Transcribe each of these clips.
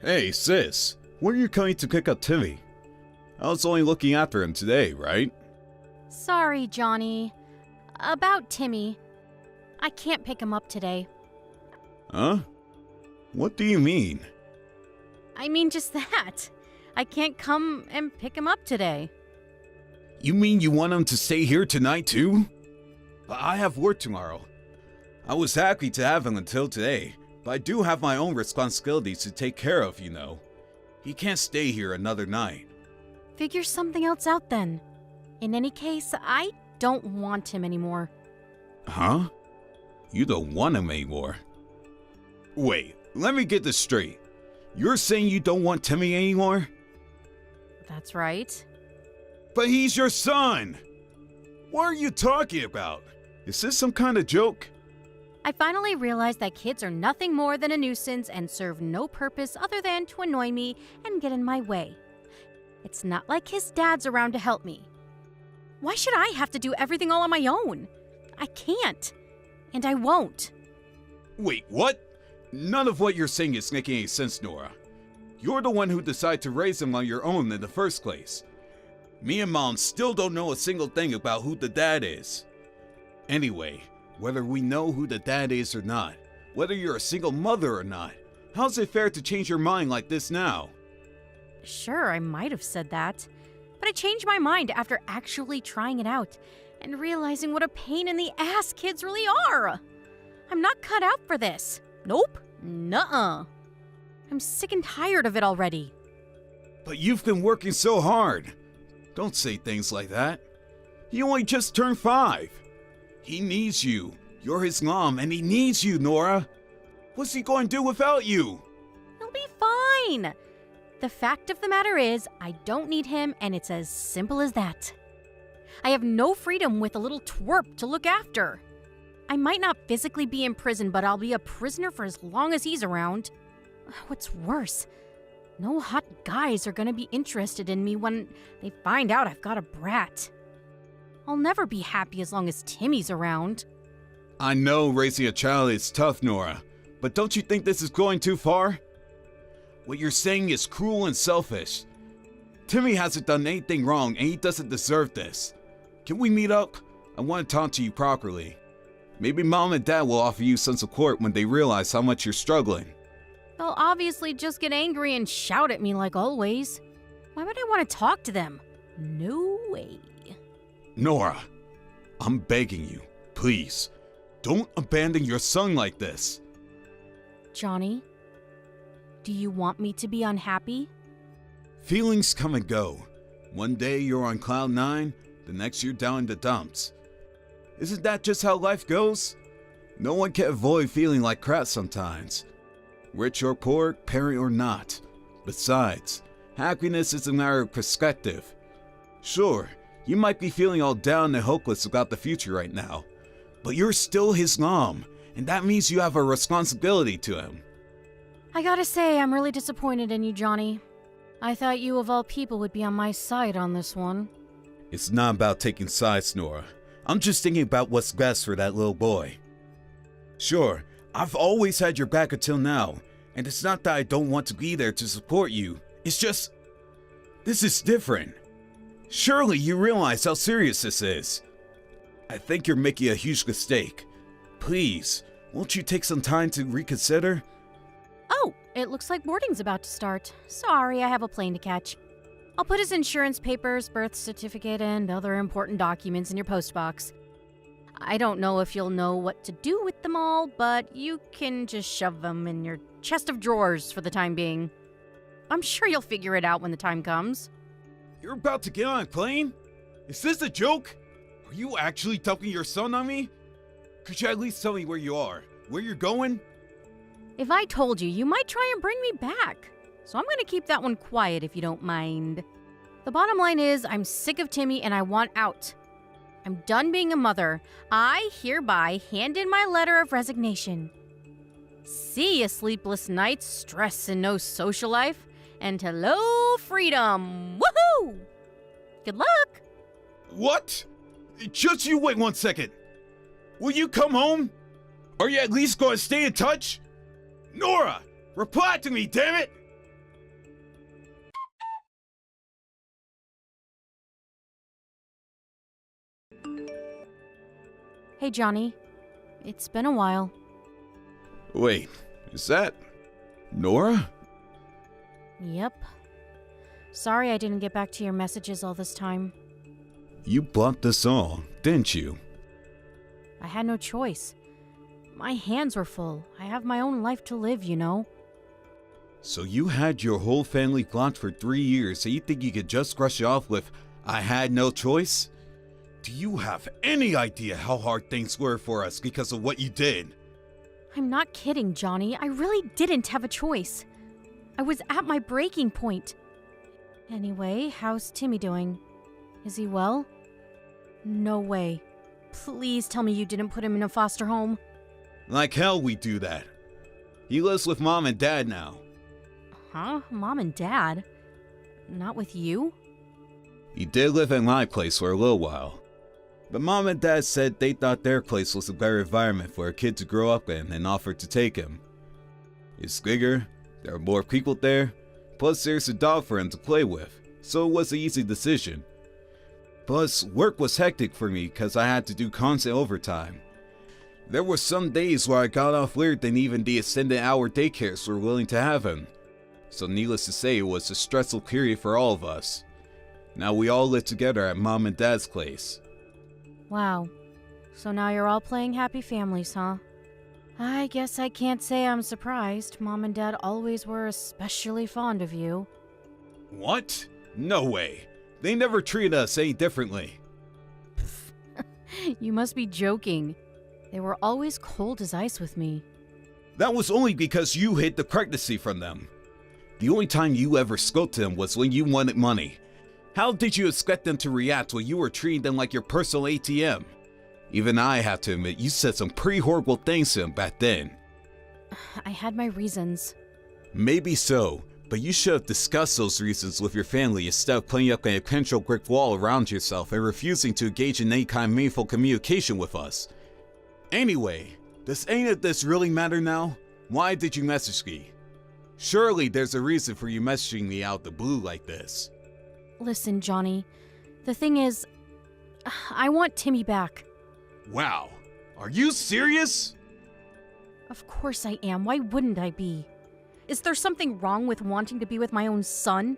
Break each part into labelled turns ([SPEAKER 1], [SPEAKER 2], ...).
[SPEAKER 1] Hey, sis, when are you coming to pick up Timmy? I was only looking after him today, right?
[SPEAKER 2] Sorry, Johnny. About Timmy. I can't pick him up today.
[SPEAKER 1] Huh? What do you mean?
[SPEAKER 2] I mean just that. I can't come and pick him up today.
[SPEAKER 1] You mean you want him to stay here tonight too? But I have work tomorrow. I was happy to have him until today, but I do have my own responsibilities to take care of, you know. He can't stay here another night.
[SPEAKER 2] Figure something else out then. In any case, I don't want him anymore.
[SPEAKER 1] Huh? You don't want him anymore? Wait, let me get this straight. You're saying you don't want Timmy anymore?
[SPEAKER 2] That's right.
[SPEAKER 1] But he's your son! What are you talking about? Is this some kind of joke?
[SPEAKER 2] I finally realized that kids are nothing more than a nuisance and serve no purpose other than to annoy me and get in my way. It's not like his dad's around to help me. Why should I have to do everything all on my own? I can't. And I won't.
[SPEAKER 1] Wait, what? None of what you're saying is making any sense, Nora. You're the one who decided to raise him on your own in the first place. Me and Mom still don't know a single thing about who the dad is. Anyway, whether we know who the dad is or not, whether you're a single mother or not, how's it fair to change your mind like this now?
[SPEAKER 2] Sure, I might have said that, but I changed my mind after actually trying it out and realizing what a pain in the ass kids really are. I'm not cut out for this. Nope. Nuh-uh. I'm sick and tired of it already.
[SPEAKER 1] But you've been working so hard. Don't say things like that. He only just turned 5. He needs you. You're his mom, and he needs you, Nora. What's he going to do without you?
[SPEAKER 2] He'll be fine. The fact of the matter is, I don't need him, and it's as simple as that. I have no freedom with a little twerp to look after. I might not physically be in prison, but I'll be a prisoner for as long as he's around. What's worse, no hot guys are gonna be interested in me when they find out I've got a brat. I'll never be happy as long as Timmy's around.
[SPEAKER 1] I know raising a child is tough, Nora, but don't you think this is going too far? What you're saying is cruel and selfish. Timmy hasn't done anything wrong and he doesn't deserve this. Can we meet up? I want to talk to you properly. Maybe Mom and Dad will offer you some support when they realize how much you're struggling.
[SPEAKER 2] They'll obviously just get angry and shout at me like always. Why would I want to talk to them? No way.
[SPEAKER 1] Nora, I'm begging you, please, don't abandon your son like this.
[SPEAKER 2] Johnny, do you want me to be unhappy?
[SPEAKER 1] Feelings come and go. One day you're on cloud 9, the next you're down in the dumps. Isn't that just how life goes? No one can avoid feeling like crap sometimes. Rich or poor, parent or not. Besides, happiness is a matter of perspective. Sure, you might be feeling all down and hopeless about the future right now, but you're still his mom, and that means you have a responsibility to him.
[SPEAKER 2] I gotta say, I'm really disappointed in you, Johnny. I thought you of all people would be on my side on this one.
[SPEAKER 1] It's not about taking sides, Nora. I'm just thinking about what's best for that little boy. Sure, I've always had your back until now, and it's not that I don't want to be there to support you. It's just, this is different. Surely you realize how serious this is. I think you're making a huge mistake. Please, won't you take some time to reconsider?
[SPEAKER 2] Oh, it looks like boarding's about to start. Sorry, I have a plane to catch. I'll put his insurance papers, birth certificate, and other important documents in your postbox. I don't know if you'll know what to do with them all, but you can just shove them in your chest of drawers for the time being. I'm sure you'll figure it out when the time comes.
[SPEAKER 1] You're about to get on a plane? Is this a joke? Are you actually dumping your son on me? Could you at least tell me where you are? Where you're going?
[SPEAKER 2] If I told you, you might try and bring me back. So I'm going to keep that one quiet if you don't mind. The bottom line is, I'm sick of Timmy and I want out. I'm done being a mother. I hereby hand in my letter of resignation. See ya, sleepless nights, stress and no social life, and hello, freedom. Woohoo! Good luck!
[SPEAKER 1] What? Just you wait 1 second. Will you come home? Are you at least going to stay in touch? Nora, reply to me, damn it!
[SPEAKER 2] Hey, Johnny. It's been a while.
[SPEAKER 1] Wait, is that Nora?
[SPEAKER 2] Yep. Sorry I didn't get back to your messages all this time.
[SPEAKER 1] You blocked us all, didn't you?
[SPEAKER 2] I had no choice. My hands were full. I have my own life to live, you know.
[SPEAKER 1] So you had your whole family blocked for 3 years, so you think you could just brush it off with, I had no choice? Do you have any idea how hard things were for us because of what you did?
[SPEAKER 2] I'm not kidding, Johnny. I really didn't have a choice. I was at my breaking point. Anyway, how's Timmy doing? Is he well? No way. Please tell me you didn't put him in a foster home.
[SPEAKER 1] Like hell we do that. He lives with Mom and Dad now.
[SPEAKER 2] Huh? Mom and Dad? Not with you?
[SPEAKER 1] He did live in my place for a little while. But Mom and Dad said they thought their place was a better environment for a kid to grow up in and offered to take him. It's bigger, there are more people there, plus there's a dog for him to play with, so it was an easy decision. Plus, work was hectic for me because I had to do constant overtime. There were some days where I got off later than even the extended hour daycares were willing to have him. So needless to say, it was a stressful period for all of us. Now we all live together at Mom and Dad's place.
[SPEAKER 2] Wow. So now you're all playing happy families, huh? I guess I can't say I'm surprised. Mom and Dad always were especially fond of you.
[SPEAKER 1] What? No way. They never treated us any differently.
[SPEAKER 2] You must be joking. They were always cold as ice with me.
[SPEAKER 1] That was only because you hid the pregnancy from them. The only time you ever spoke to them was when you wanted money. How did you expect them to react when you were treating them like your personal ATM? Even I have to admit, you said some pretty horrible things to them back then.
[SPEAKER 2] I had my reasons.
[SPEAKER 1] Maybe so, but you should have discussed those reasons with your family instead of putting up an potential brick wall around yourself and refusing to engage in any kind of meaningful communication with us. Anyway, does any of this really matter now? Why did you message me? Surely there's a reason for you messaging me out the blue like this.
[SPEAKER 2] Listen, Johnny. The thing is, I want Timmy back.
[SPEAKER 1] Wow, are you serious?
[SPEAKER 2] Of course I am. Why wouldn't I be? Is there something wrong with wanting to be with my own son?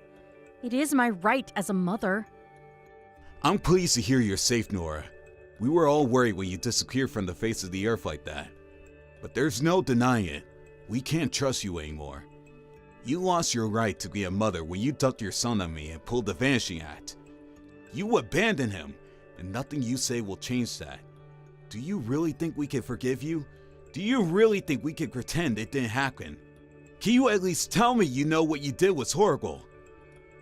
[SPEAKER 2] It is my right as a mother.
[SPEAKER 1] I'm pleased to hear you're safe, Nora. We were all worried when you disappeared from the face of the earth like that. But there's no denying it. We can't trust you anymore. You lost your right to be a mother when you ducked your son on me and pulled the Vanishing Act. You abandoned him, and nothing you say will change that. Do you really think we can forgive you? Do you really think we can pretend it didn't happen? Can you at least tell me you know what you did was horrible?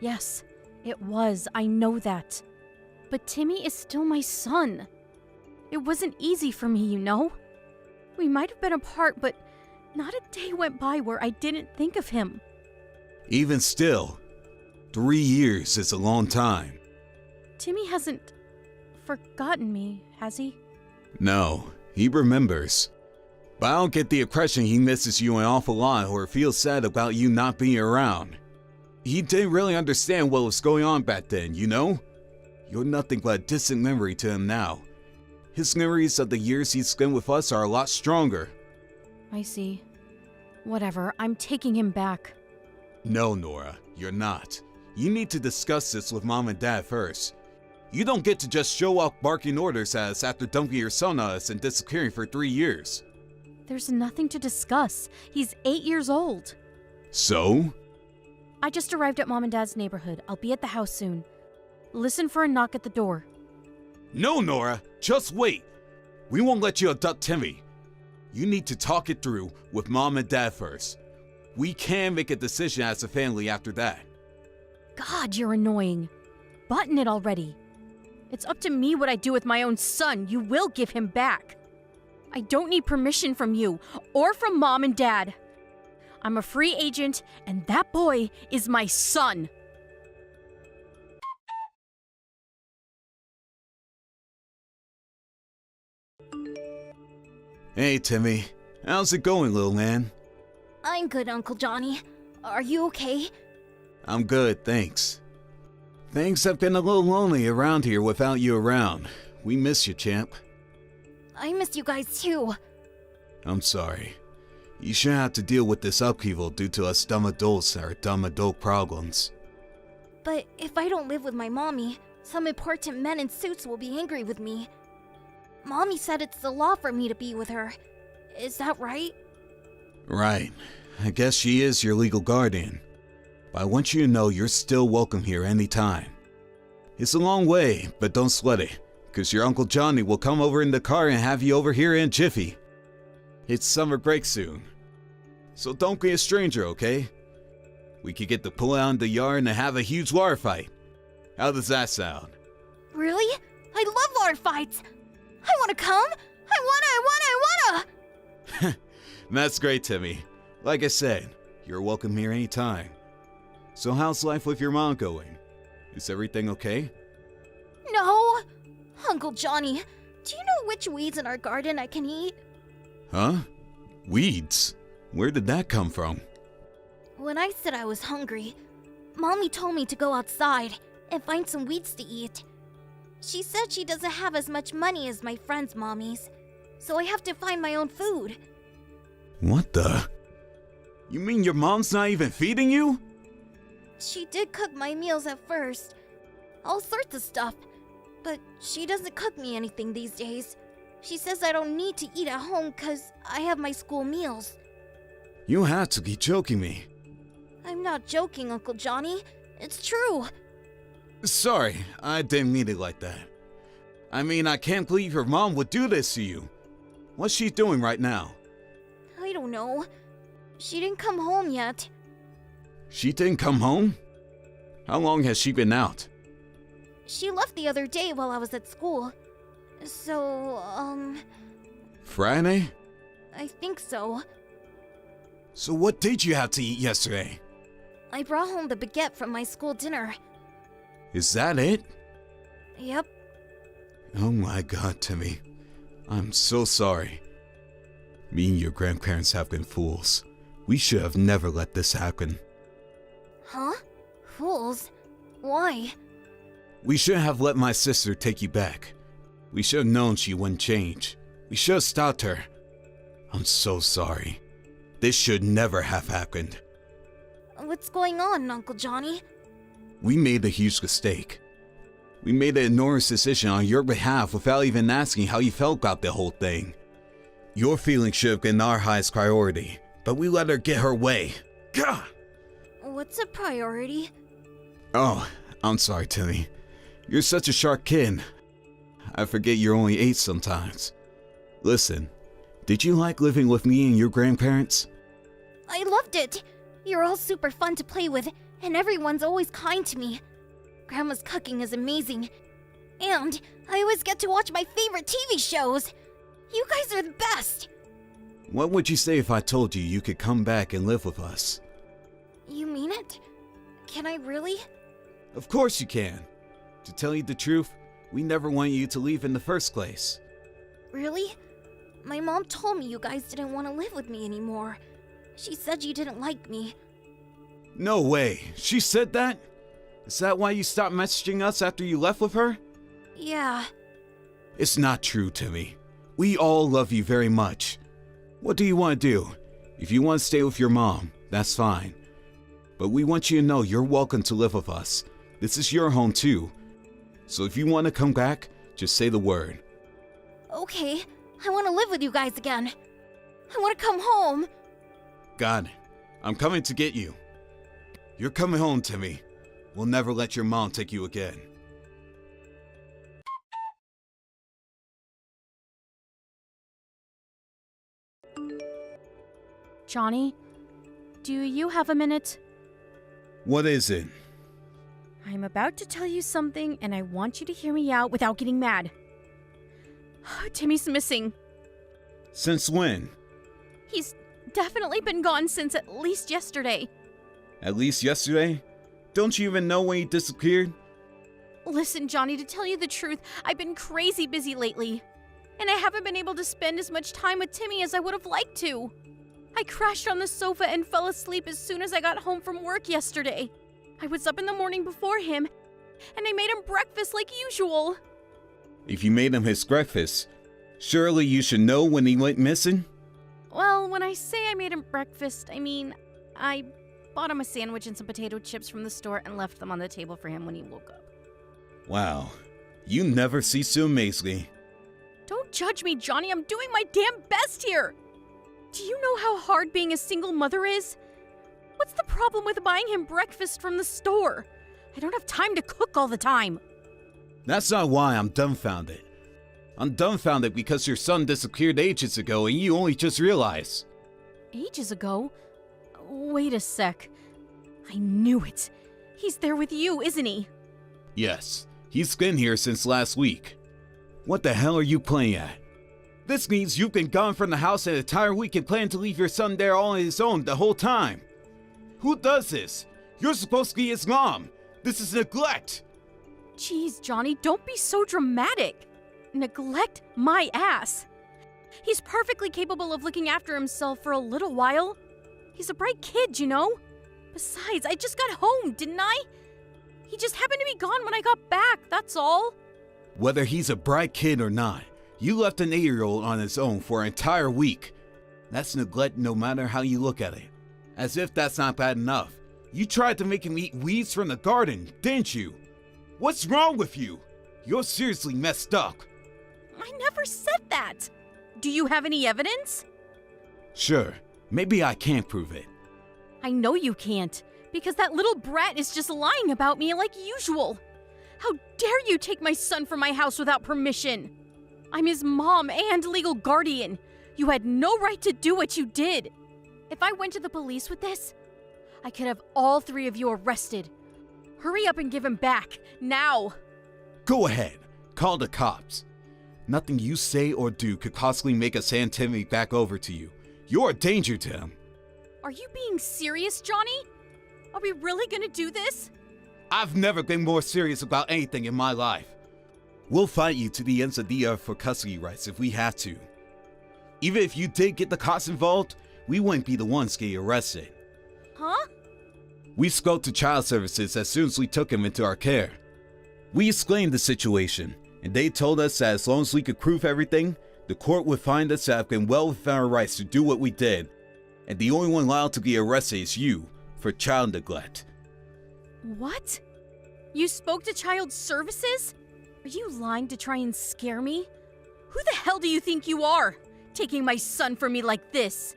[SPEAKER 2] Yes, it was. I know that. But Timmy is still my son. It wasn't easy for me, you know? We might have been apart, but not a day went by where I didn't think of him.
[SPEAKER 1] Even still, 3 years is a long time.
[SPEAKER 2] Timmy hasn't forgotten me, has he?
[SPEAKER 1] No, he remembers. But I don't get the impression he misses you an awful lot or feels sad about you not being around. He didn't really understand what was going on back then, you know? You're nothing but a distant memory to him now. His memories of the years he spent with us are a lot stronger.
[SPEAKER 2] I see. Whatever, I'm taking him back.
[SPEAKER 1] No, Nora, you're not. You need to discuss this with Mom and Dad first. You don't get to just show up barking orders at us after dumping your son on us and disappearing for 3 years.
[SPEAKER 2] There's nothing to discuss. He's 8 years old.
[SPEAKER 1] So?
[SPEAKER 2] I just arrived at Mom and Dad's neighborhood. I'll be at the house soon. Listen for a knock at the door.
[SPEAKER 1] No, Nora, just wait. We won't let you abduct Timmy. You need to talk it through with Mom and Dad first. We can make a decision as a family after that.
[SPEAKER 2] God, you're annoying. Button it already. It's up to me what I do with my own son. You will give him back. I don't need permission from you or from Mom and Dad. I'm a free agent, and that boy is my son.
[SPEAKER 1] Hey, Timmy. How's it going, little man?
[SPEAKER 3] I'm good, Uncle Johnny. Are you okay?
[SPEAKER 1] I'm good, thanks. Things have been a little lonely around here without you around. We miss you, champ.
[SPEAKER 3] I miss you guys too.
[SPEAKER 1] I'm sorry. You shouldn't have to deal with this upheaval due to us dumb adults and our dumb adult problems.
[SPEAKER 3] But if I don't live with my mommy, some important men in suits will be angry with me. Mommy said it's the law for me to be with her. Is that right?
[SPEAKER 1] Right. I guess she is your legal guardian. But I want you to know you're still welcome here anytime. It's a long way, but don't sweat it, because your Uncle Johnny will come over in the car and have you over here in a jiffy. It's summer break soon. So don't be a stranger, okay? We could get to pull out in the yard and have a huge water fight. How does that sound?
[SPEAKER 3] Really? I love water fights! I wanna come! I wanna!
[SPEAKER 1] That's great, Timmy. Like I said, you're welcome here anytime. So how's life with your mom going? Is everything okay?
[SPEAKER 3] No! Uncle Johnny, do you know which weeds in our garden I can eat?
[SPEAKER 1] Huh? Weeds? Where did that come from?
[SPEAKER 3] When I said I was hungry, Mommy told me to go outside and find some weeds to eat. She said she doesn't have as much money as my friends' mommies, so I have to find my own food.
[SPEAKER 1] What the? You mean your mom's not even feeding you?
[SPEAKER 3] She did cook my meals at first, all sorts of stuff, but she doesn't cook me anything these days. She says I don't need to eat at home because I have my school meals.
[SPEAKER 1] You have to be joking me.
[SPEAKER 3] I'm not joking, Uncle Johnny. It's true.
[SPEAKER 1] Sorry, I didn't mean it like that. I mean, I can't believe your mom would do this to you. What's she doing right now?
[SPEAKER 3] I don't know. She didn't come home yet.
[SPEAKER 1] She didn't come home? How long has she been out?
[SPEAKER 3] She left the other day while I was at school. So,
[SPEAKER 1] Friday?
[SPEAKER 3] I think so.
[SPEAKER 1] So what did you have to eat yesterday?
[SPEAKER 3] I brought home the baguette from my school dinner.
[SPEAKER 1] Is that it?
[SPEAKER 3] Yep.
[SPEAKER 1] Oh my god, Timmy. I'm so sorry. Me and your grandparents have been fools. We should have never let this happen.
[SPEAKER 3] Huh? Fools? Why?
[SPEAKER 1] We shouldn't have let my sister take you back. We should have known she wouldn't change. We should have stopped her. I'm so sorry. This should never have happened.
[SPEAKER 3] What's going on, Uncle Johnny?
[SPEAKER 1] We made a huge mistake. We made an enormous decision on your behalf without even asking how you felt about the whole thing. Your feelings should have been our highest priority, but we let her get her way. Gah!
[SPEAKER 3] What's a priority?
[SPEAKER 1] Oh, I'm sorry, Timmy. You're such a sharp kid. I forget you're only 8 sometimes. Listen, did you like living with me and your grandparents?
[SPEAKER 3] I loved it! You're all super fun to play with, and everyone's always kind to me. Grandma's cooking is amazing. And I always get to watch my favorite TV shows! You guys are the best!
[SPEAKER 1] What would you say if I told you you could come back and live with us?
[SPEAKER 3] You mean it? Can I really?
[SPEAKER 1] Of course you can. To tell you the truth, we never wanted you to leave in the first place.
[SPEAKER 3] Really? My mom told me you guys didn't want to live with me anymore. She said you didn't like me.
[SPEAKER 1] No way. She said that? Is that why you stopped messaging us after you left with her?
[SPEAKER 3] Yeah.
[SPEAKER 1] It's not true, Timmy. We all love you very much. What do you want to do? If you want to stay with your mom, that's fine. But we want you to know you're welcome to live with us. This is your home too. So if you want to come back, just say the word.
[SPEAKER 3] Okay, I want to live with you guys again. I want to come home.
[SPEAKER 1] Got it. I'm coming to get you. You're coming home, Timmy. We'll never let your mom take you again.
[SPEAKER 2] Johnny, do you have a minute?
[SPEAKER 1] What is it?
[SPEAKER 2] I'm about to tell you something, and I want you to hear me out without getting mad. Timmy's missing.
[SPEAKER 1] Since when?
[SPEAKER 2] He's definitely been gone since at least yesterday.
[SPEAKER 1] At least yesterday? Don't you even know when he disappeared?
[SPEAKER 2] Listen, Johnny, to tell you the truth, I've been crazy busy lately. And I haven't been able to spend as much time with Timmy as I would have liked to. I crashed on the sofa and fell asleep as soon as I got home from work yesterday. I was up in the morning before him, and I made him breakfast like usual.
[SPEAKER 1] If you made him his breakfast, surely you should know when he went missing?
[SPEAKER 2] Well, when I say I made him breakfast, I mean I bought him a sandwich and some potato chips from the store and left them on the table for him when he woke up.
[SPEAKER 1] Wow, you never cease to amaze me.
[SPEAKER 2] Don't judge me, Johnny. I'm doing my damn best here. Do you know how hard being a single mother is? What's the problem with buying him breakfast from the store? I don't have time to cook all the time.
[SPEAKER 1] That's not why I'm dumbfounded. I'm dumbfounded because your son disappeared ages ago and you only just realized.
[SPEAKER 2] Ages ago? Wait a sec. I knew it. He's there with you, isn't he?
[SPEAKER 1] Yes, he's been here since last week. What the hell are you playing at? This means you've been gone from the house an entire week and plan to leave your son there all on his own the whole time. Who does this? You're supposed to be his mom. This is neglect.
[SPEAKER 2] Jeez, Johnny, don't be so dramatic. Neglect my ass. He's perfectly capable of looking after himself for a little while. He's a bright kid, you know? Besides, I just got home, didn't I? He just happened to be gone when I got back, that's all.
[SPEAKER 1] Whether he's a bright kid or not, you left an 8-year-old on his own for an entire week. That's neglect no matter how you look at it. As if that's not bad enough. You tried to make him eat weeds from the garden, didn't you? What's wrong with you? You're seriously messed up.
[SPEAKER 2] I never said that. Do you have any evidence?
[SPEAKER 1] Sure, maybe I can't prove it.
[SPEAKER 2] I know you can't, because that little brat is just lying about me like usual. How dare you take my son from my house without permission? I'm his mom and legal guardian. You had no right to do what you did. If I went to the police with this, I could have all 3 of you arrested. Hurry up and give him back, now.
[SPEAKER 1] Go ahead, call the cops. Nothing you say or do could possibly make us hand Timmy back over to you. You're a danger to him.
[SPEAKER 2] Are you being serious, Johnny? Are we really gonna do this?
[SPEAKER 1] I've never been more serious about anything in my life. We'll fight you to the ends of the earth for custody rights if we have to. Even if you did get the cops involved, we wouldn't be the ones getting arrested.
[SPEAKER 2] Huh?
[SPEAKER 1] We spoke to child services as soon as we took him into our care. We explained the situation, and they told us that as long as we could prove everything, the court would find us to have been well within our rights to do what we did, and the only one allowed to be arrested is you for child neglect.
[SPEAKER 2] What? You spoke to child services? Are you lying to try and scare me? Who the hell do you think you are, taking my son from me like this?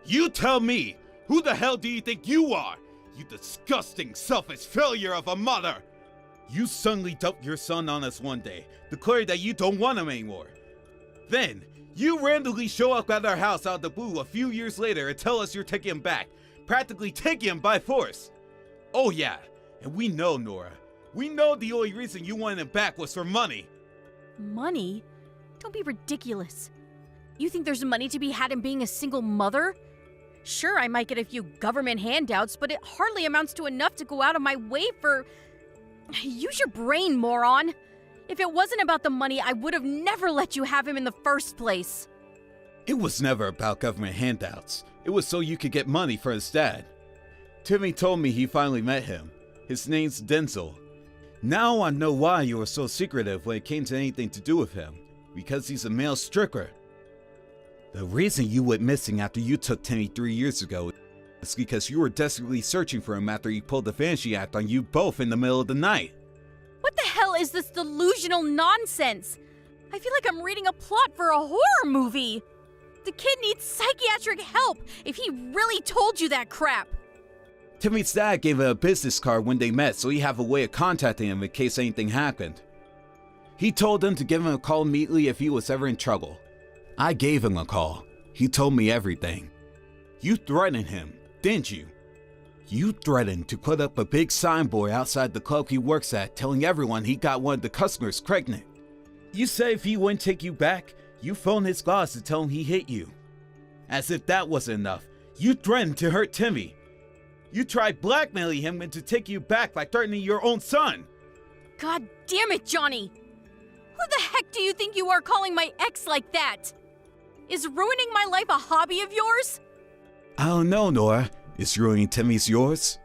[SPEAKER 1] You tell me! Who the hell do you think you are? You disgusting, selfish failure of a mother! You suddenly dumped your son on us one day, declaring that you don't want him anymore. Then, you randomly show up at our house out of the blue a few years later and tell us you're taking him back, practically taking him by force. Oh yeah, and we know, Nora. We know the only reason you wanted him back was for money.
[SPEAKER 2] Money? Don't be ridiculous. You think there's money to be had in being a single mother? Sure, I might get a few government handouts, but it hardly amounts to enough to go out of my way for... Use your brain, moron! If it wasn't about the money, I would have never let you have him in the first place.
[SPEAKER 1] It was never about government handouts. It was so you could get money for his dad. Timmy told me he finally met him. His name's Denzel. Now I know why you were so secretive when it came to anything to do with him. Because he's a male stricker. The reason you went missing after you took Timmy 3 years ago is because you were desperately searching for him after he pulled the Fantasy Act on you both in the middle of the night.
[SPEAKER 2] What the hell is this delusional nonsense? I feel like I'm reading a plot for a horror movie. The kid needs psychiatric help if he really told you that crap.
[SPEAKER 1] Timmy's dad gave him a business card when they met so he'd have a way of contacting him in case anything happened. He told him to give him a call immediately if he was ever in trouble. I gave him a call. He told me everything. You threatened him, didn't you? You threatened to put up a big signboard outside the club he works at telling everyone he got one of the customers pregnant. You said if he wouldn't take you back, you phoned his boss to tell him he hit you. As if that wasn't enough, you threatened to hurt Timmy. You tried blackmailing him into taking you back by threatening your own son.
[SPEAKER 2] God damn it, Johnny! Who the heck do you think you are calling my ex like that? Is ruining my life a hobby of yours?
[SPEAKER 1] I don't know, Nora. Is ruining Timmy's yours?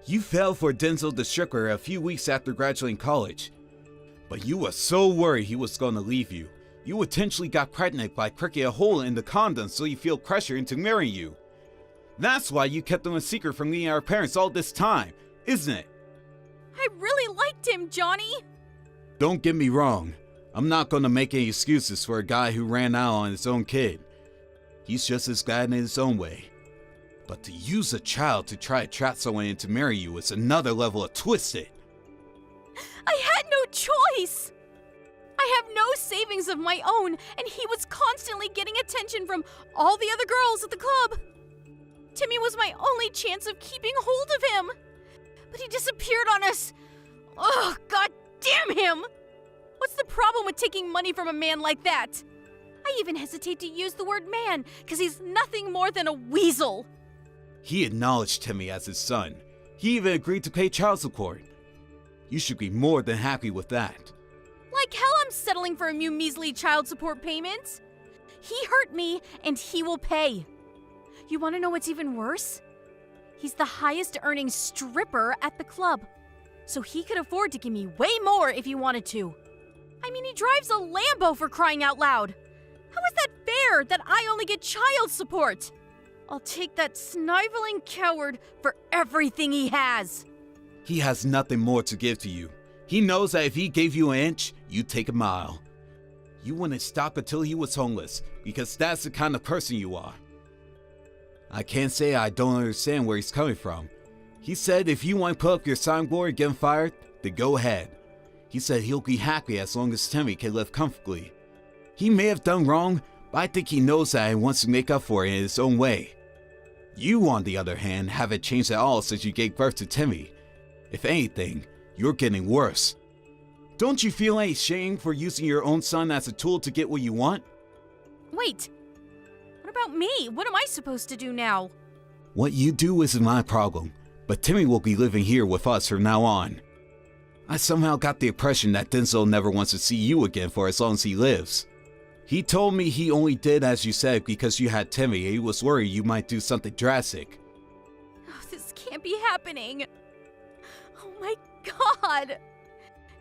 [SPEAKER 1] You fell for Denzel the Stricker a few weeks after graduating college. But you were so worried he was gonna leave you. You intentionally got pregnant by pricking a hole in the condom so you feel pressure into marrying you. That's why you kept him a secret from me and our parents all this time, isn't it?
[SPEAKER 2] I really liked him, Johnny!
[SPEAKER 1] Don't get me wrong. I'm not gonna make any excuses for a guy who ran out on his own kid. He's just as bad in his own way. But to use a child to try to trap someone into marry you is another level of twisted.
[SPEAKER 2] I had no choice! I have no savings of my own, and he was constantly getting attention from all the other girls at the club. Timmy was my only chance of keeping hold of him. But he disappeared on us. Ugh, god damn him! What's the problem with taking money from a man like that? I even hesitate to use the word man, because he's nothing more than a weasel.
[SPEAKER 1] He acknowledged Timmy as his son. He even agreed to pay child support. You should be more than happy with that.
[SPEAKER 2] Like hell I'm settling for a few measly child support payments. He hurt me, and he will pay. You want to know what's even worse? He's the highest earning stripper at the club, so he could afford to give me way more if he wanted to. I mean, he drives a Lambo for crying out loud. How is that fair that I only get child support? I'll take that sniveling coward for everything he has.
[SPEAKER 1] He has nothing more to give to you. He knows that if he gave you an inch, you'd take a mile. You wouldn't stop until he was homeless, because that's the kind of person you are. I can't say I don't understand where he's coming from. He said if you want to put up your signboard and get him fired, then go ahead. He said he'll be happy as long as Timmy can live comfortably. He may have done wrong, but I think he knows that and wants to make up for it in his own way. You, on the other hand, haven't changed at all since you gave birth to Timmy. If anything, you're getting worse. Don't you feel any shame for using your own son as a tool to get what you want?
[SPEAKER 2] Wait, what about me? What am I supposed to do now?
[SPEAKER 1] What you do isn't my problem, but Timmy will be living here with us from now on. I somehow got the impression that Denzel never wants to see you again for as long as he lives. He told me he only did as you said because you had Timmy and he was worried you might do something drastic.
[SPEAKER 2] Oh, this can't be happening. Oh my god!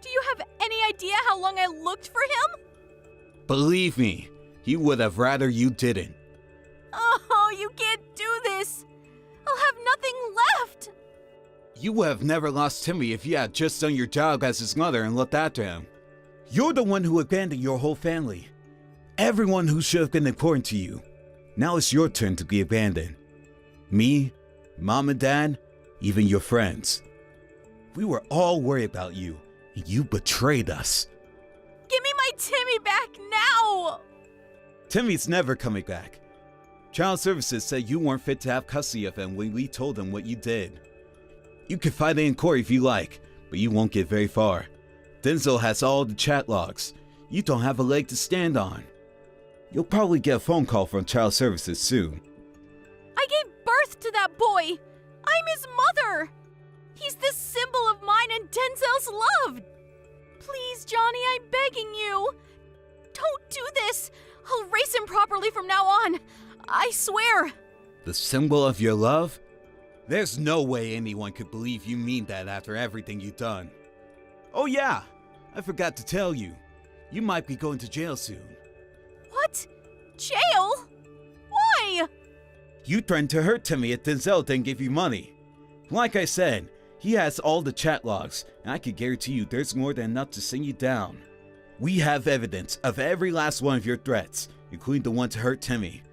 [SPEAKER 2] Do you have any idea how long I looked for him?
[SPEAKER 1] Believe me, he would have rather you didn't.
[SPEAKER 2] Oh, you can't do this! I'll have nothing left!
[SPEAKER 1] You would have never lost Timmy if you had just done your job as his mother and looked after him. You're the one who abandoned your whole family. Everyone who should have been important to you. Now it's your turn to be abandoned. Me, Mom and Dad, even your friends. We were all worried about you, and you betrayed us.
[SPEAKER 2] Give me my Timmy back now!
[SPEAKER 1] Timmy's never coming back. Child Services said you weren't fit to have custody of him when we told them what you did. You can fight it in court if you like, but you won't get very far. Denzel has all the chat logs. You don't have a leg to stand on. You'll probably get a phone call from Child Services soon.
[SPEAKER 2] I gave birth to that boy! I'm his mother! He's the symbol of mine and Denzel's love! Please, Johnny, I'm begging you! Don't do this! I'll raise him properly from now on! I swear!
[SPEAKER 1] The symbol of your love? There's no way anyone could believe you mean that after everything you've done. Oh yeah, I forgot to tell you. You might be going to jail soon.
[SPEAKER 2] What? Jail? Why?
[SPEAKER 1] You threatened to hurt Timmy if Denzel didn't give you money. Like I said, he has all the chat logs, and I can guarantee you there's more than enough to send you down. We have evidence of every last one of your threats, including the one to hurt Timmy.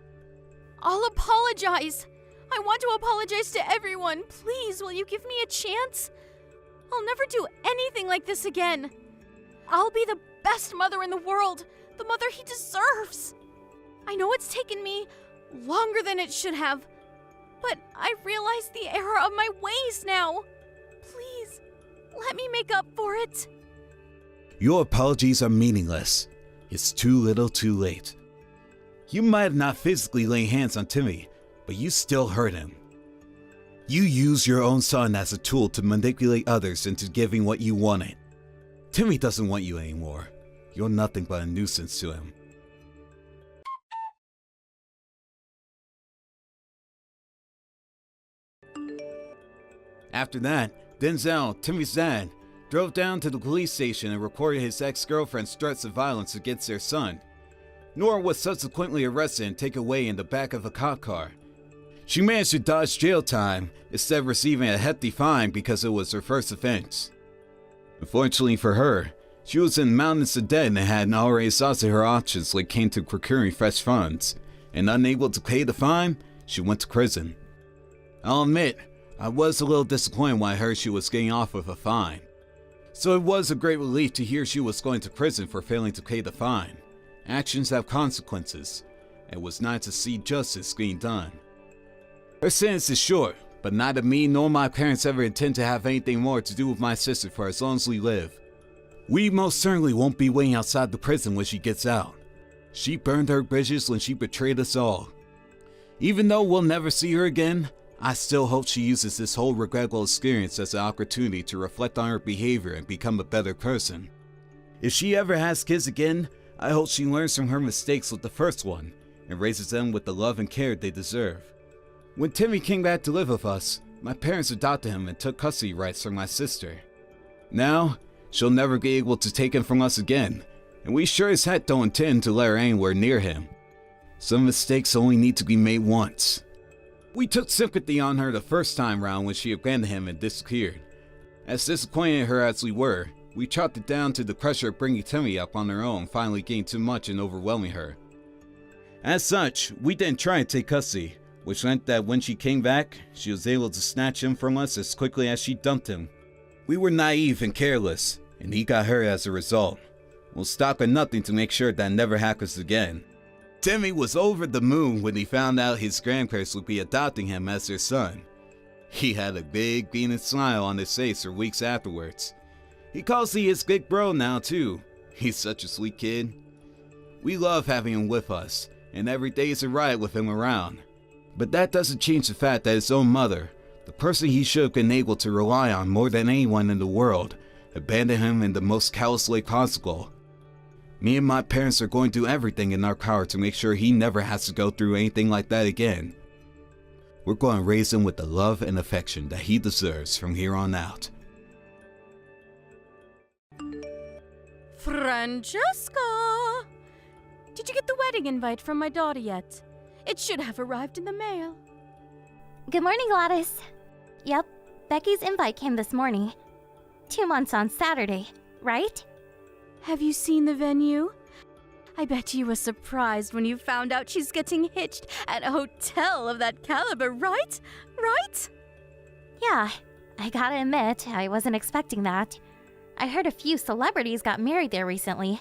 [SPEAKER 2] I'll apologize. I want to apologize to everyone. Please, will you give me a chance? I'll never do anything like this again. I'll be the best mother in the world, the mother he deserves. I know it's taken me longer than it should have, but I realize the error of my ways now. Please, let me make up for it.
[SPEAKER 1] Your apologies are meaningless. It's too little too late. You might have not physically laid hands on Timmy, but you still hurt him. You used your own son as a tool to manipulate others into giving what you wanted. Timmy doesn't want you anymore. You're nothing but a nuisance to him. After that, Denzel, Timmy's dad, drove down to the police station and reported his ex-girlfriend's threats of violence against their son. Nora was subsequently arrested and taken away in the back of a cop car. She managed to dodge jail time instead of receiving a hefty fine because it was her first offense. Unfortunately for her, she was in mountains of debt and had already exhausted her options when it came to procuring fresh funds, and unable to pay the fine, she went to prison. I'll admit, I was a little disappointed when I heard she was getting off with a fine. So it was a great relief to hear she was going to prison for failing to pay the fine. Actions have consequences, and it was nice to see justice being done. Her sentence is short, but neither me nor my parents ever intend to have anything more to do with my sister for as long as we live. We most certainly won't be waiting outside the prison when she gets out. She burned her bridges when she betrayed us all. Even though we'll never see her again, I still hope she uses this whole regrettable experience as an opportunity to reflect on her behavior and become a better person. If she ever has kids again, I hope she learns from her mistakes with the first one and raises them with the love and care they deserve. When Timmy came back to live with us, my parents adopted him and took custody rights from my sister. Now, she'll never be able to take him from us again, and we sure as heck don't intend to let her anywhere near him. Some mistakes only need to be made once. We took sympathy on her the first time round when she abandoned him and disappeared. As disappointed in her as we were, we chalked it down to the pressure of bringing Timmy up on her own finally getting too much and overwhelming her. As such, we didn't try and take custody, which meant that when she came back, she was able to snatch him from us as quickly as she dumped him. We were naive and careless, and he got hurt as a result. We'll stop at nothing to make sure that never happens again. Timmy was over the moon when he found out his grandparents would be adopting him as their son. He had a big beaming smile on his face for weeks afterwards. He calls me his big bro now too. He's such a sweet kid. We love having him with us, and every day is a riot with him around. But that doesn't change the fact that his own mother, the person he should have been able to rely on more than anyone in the world, abandoned him in the most callous way possible. Me and my parents are going to do everything in our power to make sure he never has to go through anything like that again. We're going to raise him with the love and affection that he deserves from here on out.
[SPEAKER 2] Francesca! Did you get the wedding invite from my daughter yet? It should have arrived in the mail.
[SPEAKER 3] Good morning, Gladys. Yep, Becky's invite came this morning. 2 months on Saturday, right?
[SPEAKER 2] Have you seen the venue? I bet you were surprised when you found out she's getting hitched at a hotel of that caliber, right? Right?
[SPEAKER 3] Yeah, I gotta admit, I wasn't expecting that. I heard a few celebrities got married there recently.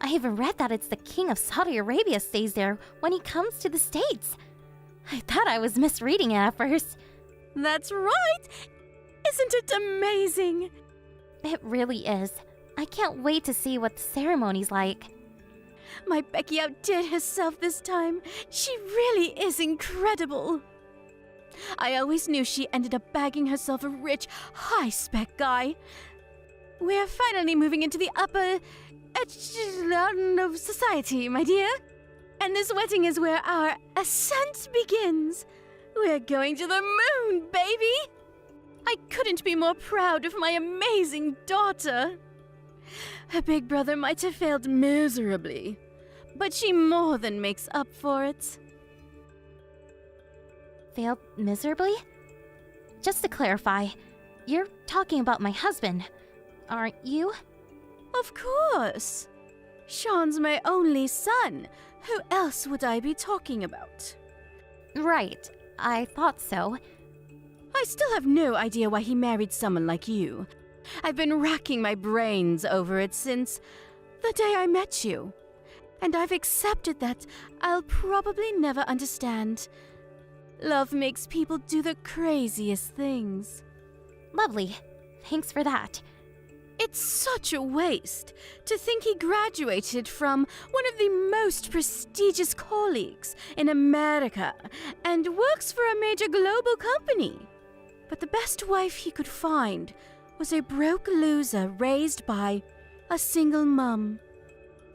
[SPEAKER 3] I even read that it's the King of Saudi Arabia stays there when he comes to the States. I thought I was misreading it at first.
[SPEAKER 2] That's right! Isn't it amazing?
[SPEAKER 3] It really is. I can't wait to see what the ceremony's like.
[SPEAKER 2] My Becky outdid herself this time. She really is incredible. I always knew she ended up bagging herself a rich, high-spec guy. We're finally moving into the upper echelon of society, my dear. And this wedding is where our ascent begins. We're going to the moon, baby! I couldn't be more proud of my amazing daughter. Her big brother might have failed miserably, but she more than makes up for it.
[SPEAKER 3] Failed miserably? Just to clarify, you're talking about my husband, aren't you?
[SPEAKER 2] Of course. Sean's my only son. Who else would I be talking about?
[SPEAKER 3] Right, I thought so.
[SPEAKER 2] I still have no idea why he married someone like you. I've been racking my brains over it since the day I met you. And I've accepted that I'll probably never understand. Love makes people do the craziest things.
[SPEAKER 3] Lovely. Thanks for that.
[SPEAKER 2] It's such a waste to think he graduated from one of the most prestigious colleges in America and works for a major global company. But the best wife he could find was a broke loser raised by a single mum.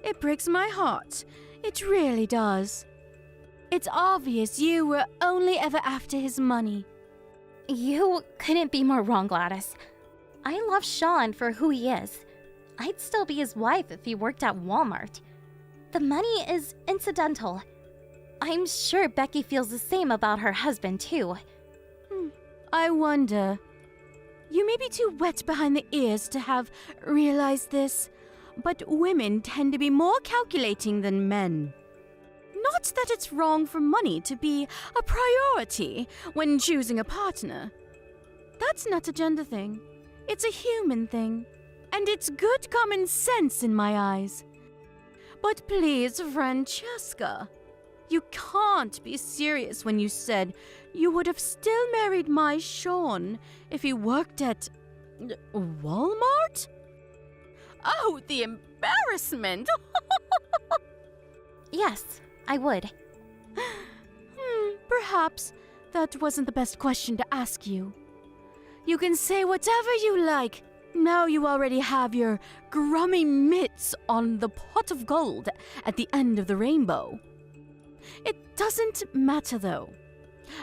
[SPEAKER 2] It breaks my heart. It really does. It's obvious you were only ever after his money.
[SPEAKER 3] You couldn't be more wrong, Gladys. I love Sean for who he is. I'd still be his wife if he worked at Walmart. The money is incidental. I'm sure Becky feels the same about her husband, too.
[SPEAKER 2] I wonder. You may be too wet behind the ears to have realized this, but women tend to be more calculating than men. Not that it's wrong for money to be a priority when choosing a partner. That's not a gender thing. It's a human thing. And it's good common sense in my eyes. But please, Francesca, you can't be serious when you said you would have still married my Sean if he worked at Walmart? Oh, the embarrassment!
[SPEAKER 3] Yes, I would.
[SPEAKER 2] Perhaps that wasn't the best question to ask you. You can say whatever you like. Now you already have your grummy mitts on the pot of gold at the end of the rainbow. It doesn't matter, though.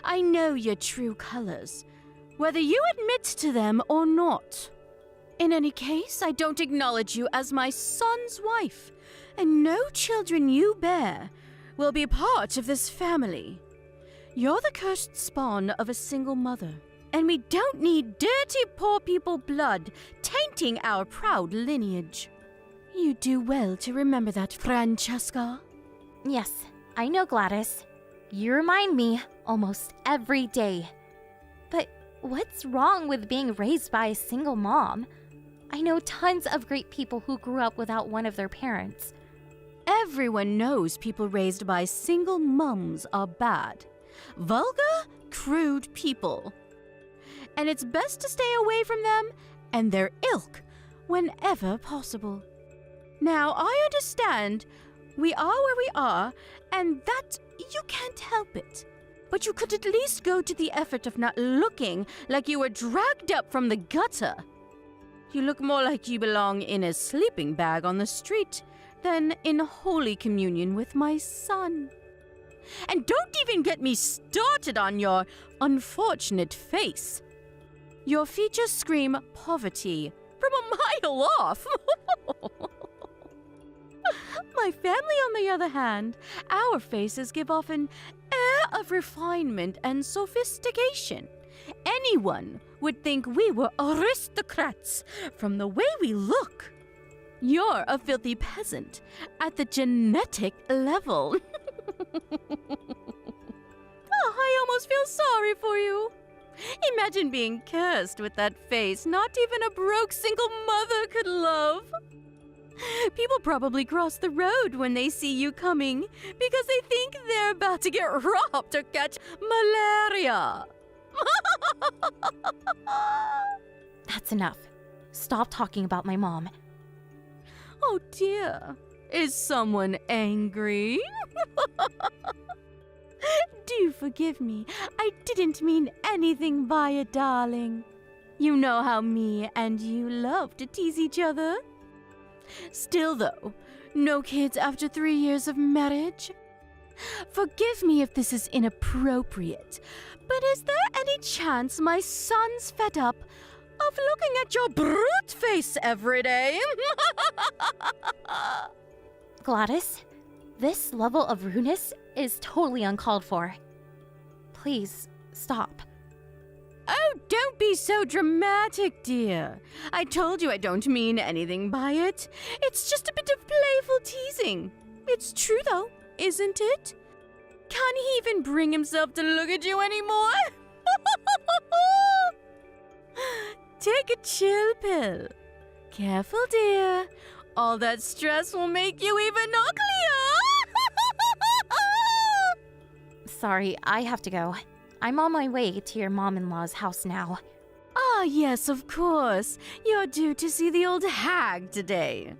[SPEAKER 2] I know your true colors, whether you admit to them or not. In any case, I don't acknowledge you as my son's wife, and no children you bear will be part of this family. You're the cursed spawn of a single mother, and we don't need dirty poor people blood tainting our proud lineage. You do well to remember that, Francesca.
[SPEAKER 3] Yes, I know, Gladys. You remind me almost every day. But what's wrong with being raised by a single mom? I know tons of great people who grew up without one of their parents.
[SPEAKER 2] Everyone knows people raised by single mums are bad. Vulgar, crude people. And it's best to stay away from them and their ilk whenever possible. Now, I understand we are where we are, and that you can't help it. But you could at least go to the effort of not looking like you were dragged up from the gutter. You look more like you belong in a sleeping bag on the street than in Holy Communion with my son. And don't even get me started on your unfortunate face. Your features scream poverty from a mile off. My family, on the other hand, our faces give off an air of refinement and sophistication. Anyone would think we were aristocrats from the way we look. You're a filthy peasant at the genetic level. Oh, I almost feel sorry for you. Imagine being cursed with that face not even a broke single mother could love. People probably cross the road when they see you coming because they think they're about to get robbed or catch malaria.
[SPEAKER 3] That's enough. Stop talking about my mom.
[SPEAKER 2] Oh dear, is someone angry? Do forgive me, I didn't mean anything by it, darling. You know how me and you love to tease each other. Still though, no kids after 3 years of marriage? Forgive me if this is inappropriate, but is there any chance my son's fed up of looking at your brute face every day?
[SPEAKER 3] Gladys, this level of rudeness is totally uncalled for. Please, stop.
[SPEAKER 2] Oh, don't be so dramatic, dear. I told you I don't mean anything by it. It's just a bit of playful teasing. It's true, though, isn't it? Can't he even bring himself to look at you anymore? Take a chill pill. Careful, dear. All that stress will make you even uglier.
[SPEAKER 3] Sorry, I have to go. I'm on my way to your mom-in-law's house now.
[SPEAKER 2] Ah, yes, of course. You're due to see the old hag today.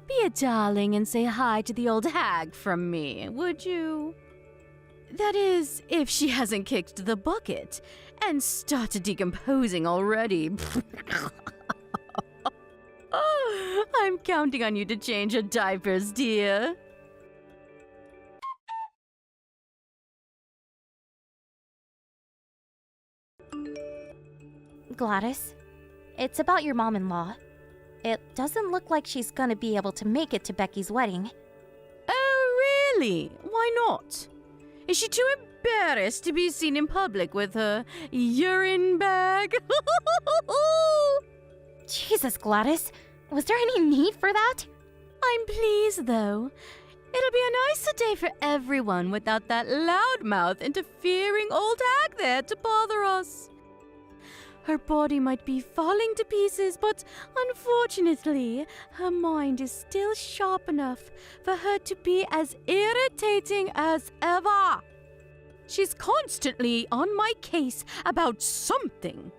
[SPEAKER 2] Be a darling and say hi to the old hag from me, would you? That is, if she hasn't kicked the bucket and started decomposing already. Oh, I'm counting on you to change her diapers, dear.
[SPEAKER 3] Gladys, It's about your mom-in-law. It doesn't look like she's gonna be able to make it to Becky's wedding.
[SPEAKER 2] Oh, really? Why not? Is she too embarrassed to be seen in public with her urine bag?
[SPEAKER 3] Jesus, Gladys. Was there any need for that?
[SPEAKER 2] I'm pleased, though. It'll be a nicer day for everyone without that loudmouth interfering old hag there to bother us. Her body might be falling to pieces, but unfortunately, her mind is still sharp enough for her to be as irritating as ever. She's constantly on my case about something.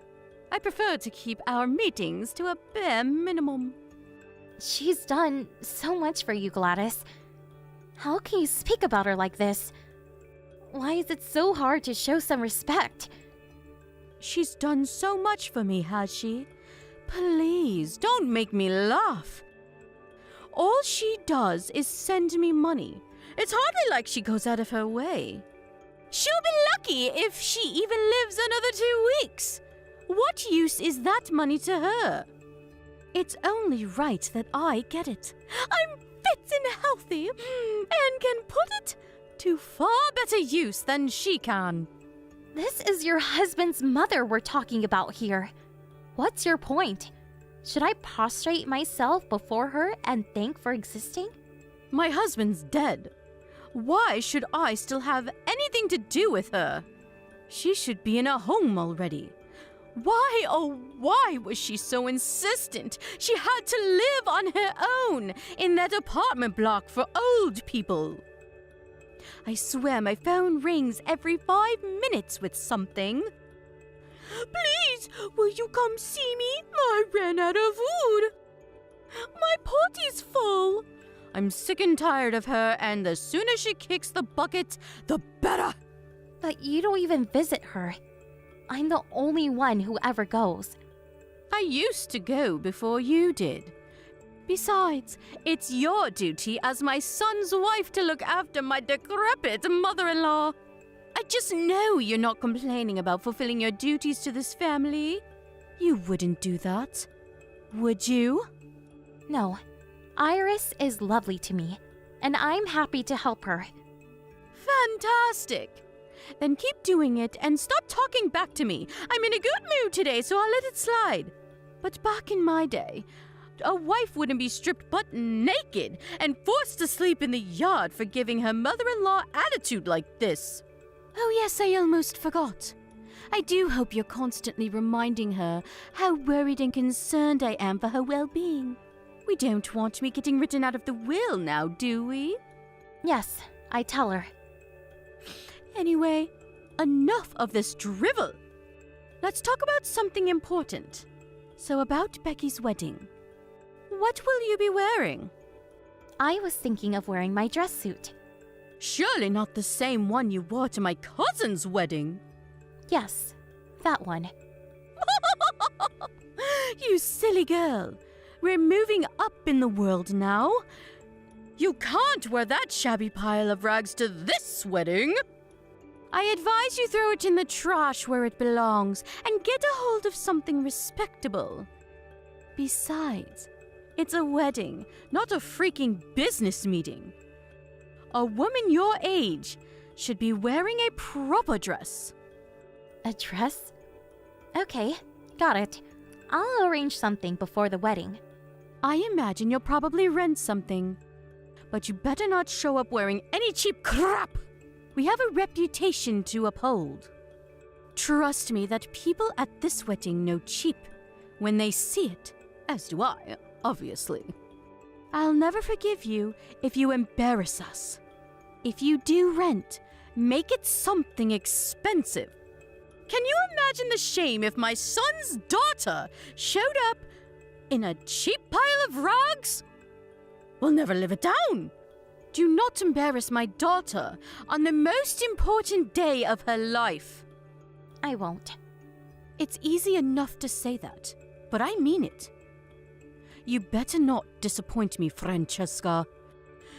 [SPEAKER 2] I prefer to keep our meetings to a bare minimum.
[SPEAKER 3] She's done so much for you, Gladys. How can you speak about her like this? Why is it so hard to show some respect?
[SPEAKER 2] She's done so much for me, has she? Please, don't make me laugh. All she does is send me money. It's hardly like she goes out of her way. She'll be lucky if she even lives another 2 weeks. What use is that money to her? It's only right that I get it. I'm fit and healthy and can put it to far better use than she can.
[SPEAKER 3] This is your husband's mother we're talking about here. What's your point? Should I prostrate myself before her and thank for existing?
[SPEAKER 2] My husband's dead. Why should I still have anything to do with her? She should be in a home already. Why, oh, why was she so insistent she had to live on her own in that apartment block for old people? I swear my phone rings every 5 minutes with something. Please, will you come see me? I ran out of food. My potty's full. I'm sick and tired of her, and the sooner she kicks the bucket, the better.
[SPEAKER 3] But you don't even visit her. I'm the only one who ever goes.
[SPEAKER 2] I used to go before you did. Besides, it's your duty as my son's wife to look after my decrepit mother-in-law. I just know you're not complaining about fulfilling your duties to this family. You wouldn't do that, would you?
[SPEAKER 3] No, Iris is lovely to me, and I'm happy to help her.
[SPEAKER 2] Fantastic! Then keep doing it and stop talking back to me. I'm in a good mood today, so I'll let it slide. But back in my day, a wife wouldn't be stripped butt naked and forced to sleep in the yard for giving her mother-in-law attitude like this. Oh yes, I almost forgot. I do hope you're constantly reminding her how worried and concerned I am for her well-being. We don't want me getting written out of the will now, do we?
[SPEAKER 3] Yes, I tell her.
[SPEAKER 2] Anyway, enough of this drivel. Let's talk about something important. So about Becky's wedding. What will you be wearing?
[SPEAKER 3] I was thinking of wearing my dress suit.
[SPEAKER 2] Surely not the same one you wore to my cousin's wedding.
[SPEAKER 3] Yes, that one.
[SPEAKER 2] You silly girl. We're moving up in the world now. You can't wear that shabby pile of rags to this wedding. I advise you throw it in the trash where it belongs and get a hold of something respectable. Besides, it's a wedding, not a freaking business meeting. A woman your age should be wearing a proper dress.
[SPEAKER 3] A dress? Okay, got it. I'll arrange something before the wedding.
[SPEAKER 2] I imagine you'll probably rent something. But you better not show up wearing any cheap crap. We have a reputation to uphold. Trust me that people at this wedding know cheap when they see it, as do I, obviously. I'll never forgive you if you embarrass us. If you do rent, make it something expensive. Can you imagine the shame if my son's daughter showed up in a cheap pile of rags? We'll never live it down. Do not embarrass my daughter on the most important day of her life.
[SPEAKER 3] I won't.
[SPEAKER 2] It's easy enough to say that, but I mean it. You better not disappoint me, Francesca.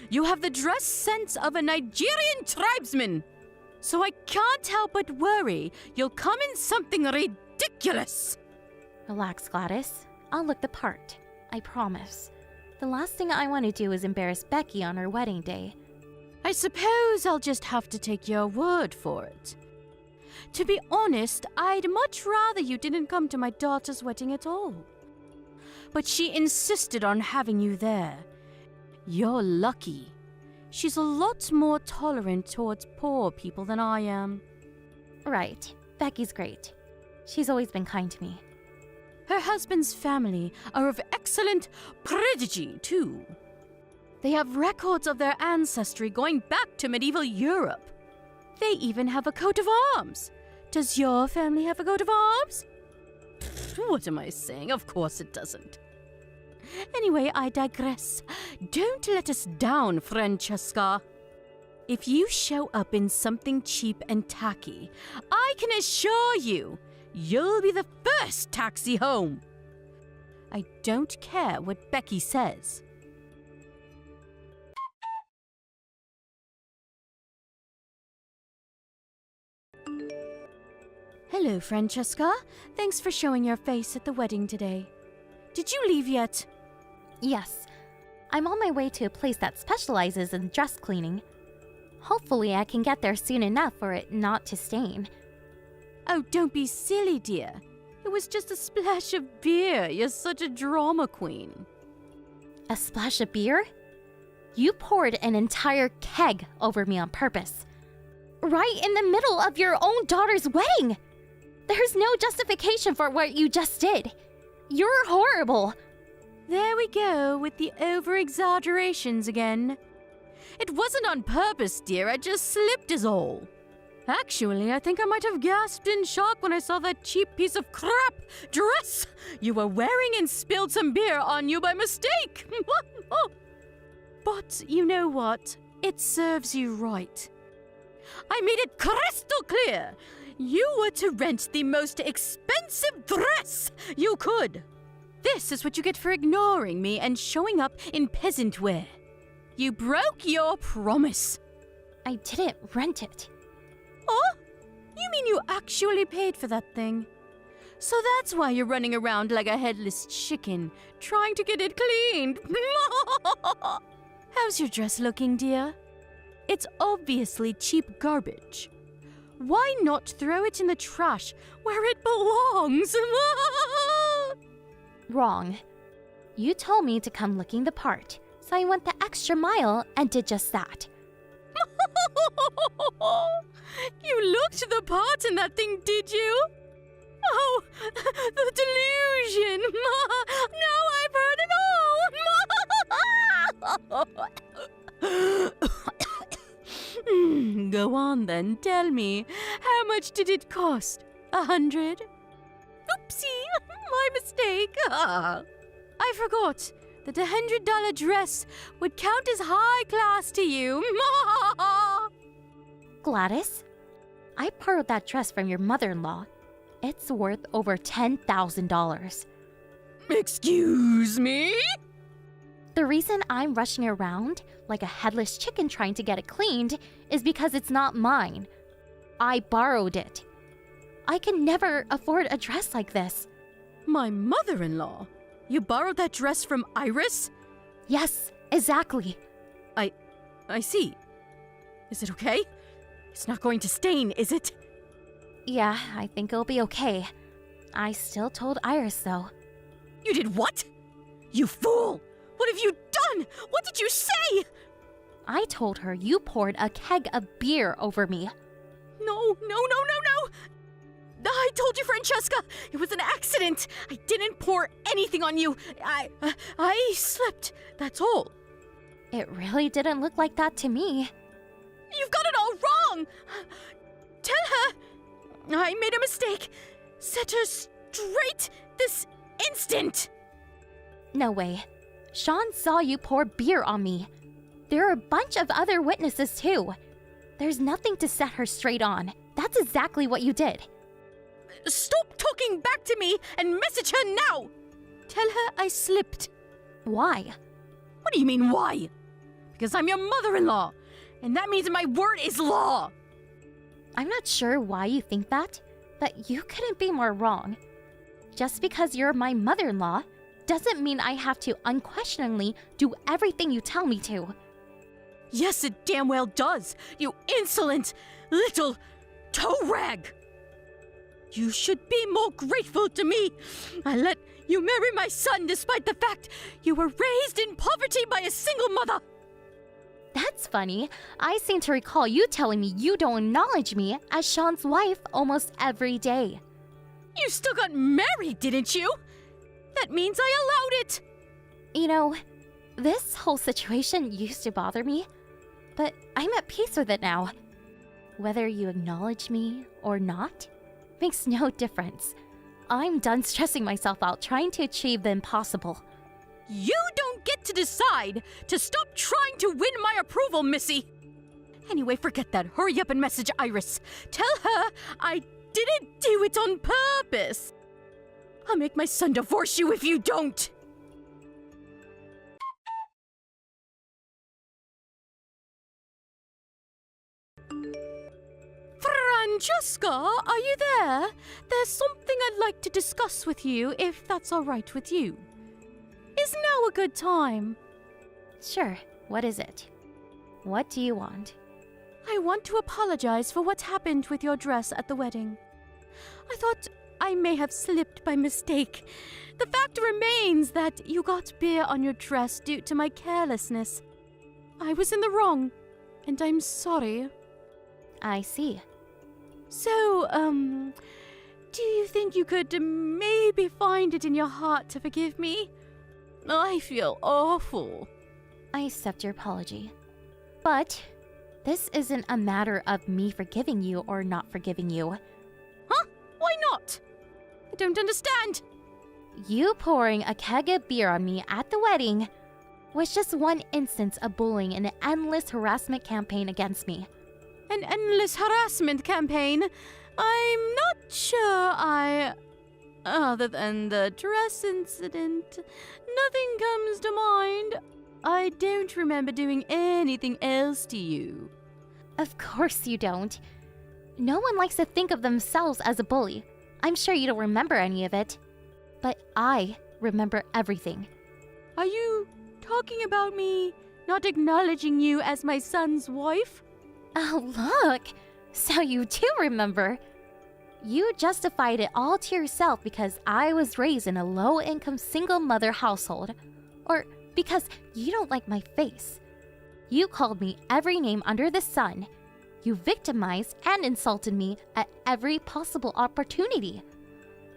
[SPEAKER 2] You have the dress sense of a Nigerian tribesman, so I can't help but worry you'll come in something ridiculous.
[SPEAKER 3] Relax, Gladys. I'll look the part. I promise. The last thing I want to do is embarrass Becky on her wedding day.
[SPEAKER 2] I suppose I'll just have to take your word for it. To be honest, I'd much rather you didn't come to my daughter's wedding at all. But she insisted on having you there. You're lucky. She's a lot more tolerant towards poor people than I am.
[SPEAKER 3] Right. Becky's great. She's always been kind to me.
[SPEAKER 2] Her husband's family are of excellent prodigy, too. They have records of their ancestry going back to medieval Europe. They even have a coat of arms. Does your family have a coat of arms? What am I saying? Of course it doesn't. Anyway, I digress. Don't let us down, Francesca. If you show up in something cheap and tacky, I can assure you, you'll be the first taxi home. I don't care what Becky says. Hello, Francesca. Thanks for showing your face at the wedding today. Did you leave yet?
[SPEAKER 3] Yes. I'm on my way to a place that specializes in dress cleaning. Hopefully I can get there soon enough for it not to stain.
[SPEAKER 2] Oh, don't be silly, dear. It was just a splash of beer. You're such a drama queen.
[SPEAKER 3] A splash of beer? You poured an entire keg over me on purpose. Right in the middle of your own daughter's wedding! There's no justification for what you just did. You're horrible.
[SPEAKER 2] There we go with the over-exaggerations again. It wasn't on purpose, dear. I just slipped is all. Actually, I think I might have gasped in shock when I saw that cheap piece of crap dress you were wearing and spilled some beer on you by mistake. But you know what? It serves you right. I made it crystal clear. You were to rent the most expensive dress you could. This is what you get for ignoring me and showing up in peasant wear. You broke your promise.
[SPEAKER 3] I didn't rent it.
[SPEAKER 2] Oh? You mean you actually paid for that thing? So that's why you're running around like a headless chicken, trying to get it cleaned. How's your dress looking, dear? It's obviously cheap garbage. Why not throw it in the trash where it belongs?
[SPEAKER 3] Wrong. You told me to come looking the part, so I went the extra mile and did just that.
[SPEAKER 2] You looked the part in that thing, did you? Oh, the delusion! Now I've heard it all! Go on then, tell me, how much did it cost? 100? Oopsie, my mistake. I forgot that a $100 dress would count as high class to you.
[SPEAKER 3] Gladys, I borrowed that dress from your mother-in-law. It's worth over $10,000.
[SPEAKER 2] Excuse me?
[SPEAKER 3] The reason I'm rushing around like a headless chicken trying to get it cleaned is because it's not mine. I borrowed it. I can never afford a dress like this.
[SPEAKER 2] My mother-in-law? You borrowed that dress from Iris?
[SPEAKER 3] Yes, exactly.
[SPEAKER 2] I see. Is it okay? It's not going to stain, is it?
[SPEAKER 3] Yeah, I think it'll be okay. I still told Iris, though.
[SPEAKER 2] You did what? You fool! What have you done? What did you say?
[SPEAKER 3] I told her you poured a keg of beer over me.
[SPEAKER 2] No. I told you, Francesca. It was an accident. I didn't pour anything on you. I slipped. That's all.
[SPEAKER 3] It really didn't look like that to me.
[SPEAKER 2] You've got it all wrong. Tell her I made a mistake. Set her straight this instant.
[SPEAKER 3] No way. Sean saw you pour beer on me. There are a bunch of other witnesses, too. There's nothing to set her straight on. That's exactly what you did.
[SPEAKER 2] Stop talking back to me and message her now! Tell her I slipped.
[SPEAKER 3] Why?
[SPEAKER 2] What do you mean, why? Because I'm your mother-in-law, and that means my word is law.
[SPEAKER 3] I'm not sure why you think that, but you couldn't be more wrong. Just because you're my mother-in-law doesn't mean I have to unquestioningly do everything you tell me to.
[SPEAKER 2] Yes, it damn well does, you insolent little toe rag! You should be more grateful to me. I let you marry my son despite the fact you were raised in poverty by a single mother.
[SPEAKER 3] That's funny. I seem to recall you telling me you don't acknowledge me as Sean's wife almost every day.
[SPEAKER 2] You still got married, didn't you? That means I allowed it.
[SPEAKER 3] You know, this whole situation used to bother me, but I'm at peace with it now. Whether you acknowledge me or not makes no difference. I'm done stressing myself out trying to achieve the impossible.
[SPEAKER 2] You don't get to decide to stop trying to win my approval, Missy. Anyway, forget that. Hurry up and message Iris. Tell her I didn't do it on purpose. I'll make my son divorce you if you don't. Francesca, are you there? There's something I'd like to discuss with you, if that's all right with you. Is now a good time?
[SPEAKER 3] Sure, what is it? What do you want?
[SPEAKER 2] I want to apologize for what happened with your dress at the wedding. I thought I may have slipped by mistake. The fact remains that you got beer on your dress due to my carelessness. I was in the wrong, and I'm sorry.
[SPEAKER 3] I see.
[SPEAKER 2] So, do you think you could maybe find it in your heart to forgive me? I feel awful.
[SPEAKER 3] I accept your apology. But this isn't a matter of me forgiving you or not forgiving you.
[SPEAKER 2] Huh? Why not? I don't understand.
[SPEAKER 3] You pouring a keg of beer on me at the wedding was just one instance of bullying in an endless harassment campaign against me.
[SPEAKER 2] An endless harassment campaign? I'm not sure other than the dress incident, nothing comes to mind. I don't remember doing anything else to you.
[SPEAKER 3] Of course you don't. No one likes to think of themselves as a bully. I'm sure you don't remember any of it. But I remember everything.
[SPEAKER 2] Are you talking about me not acknowledging you as my son's wife?
[SPEAKER 3] Oh, look! So you do remember. You justified it all to yourself because I was raised in a low-income single-mother household. Or because you don't like my face. You called me every name under the sun. You victimized and insulted me at every possible opportunity.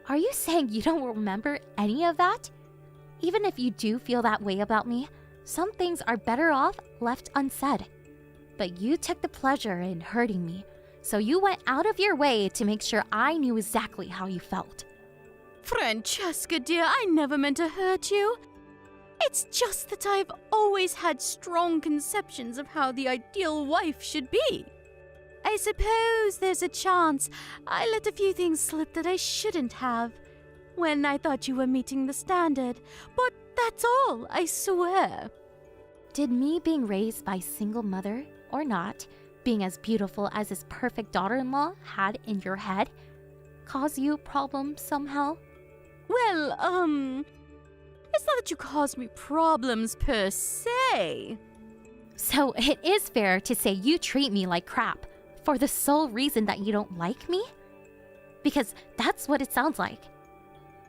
[SPEAKER 3] Are you saying you don't remember any of that? Even if you do feel that way about me, some things are better off left unsaid. But you took the pleasure in hurting me, so you went out of your way to make sure I knew exactly how you felt.
[SPEAKER 2] Francesca, dear, I never meant to hurt you. It's just that I've always had strong conceptions of how the ideal wife should be. I suppose there's a chance I let a few things slip that I shouldn't have when I thought you were meeting the standard, but that's all, I swear.
[SPEAKER 3] Did me being raised by a single mother, or not, being as beautiful as this perfect daughter-in-law had in your head, cause you problems somehow?
[SPEAKER 2] Well, it's not that you caused me problems per se.
[SPEAKER 3] So it is fair to say you treat me like crap for the sole reason that you don't like me? Because that's what it sounds like.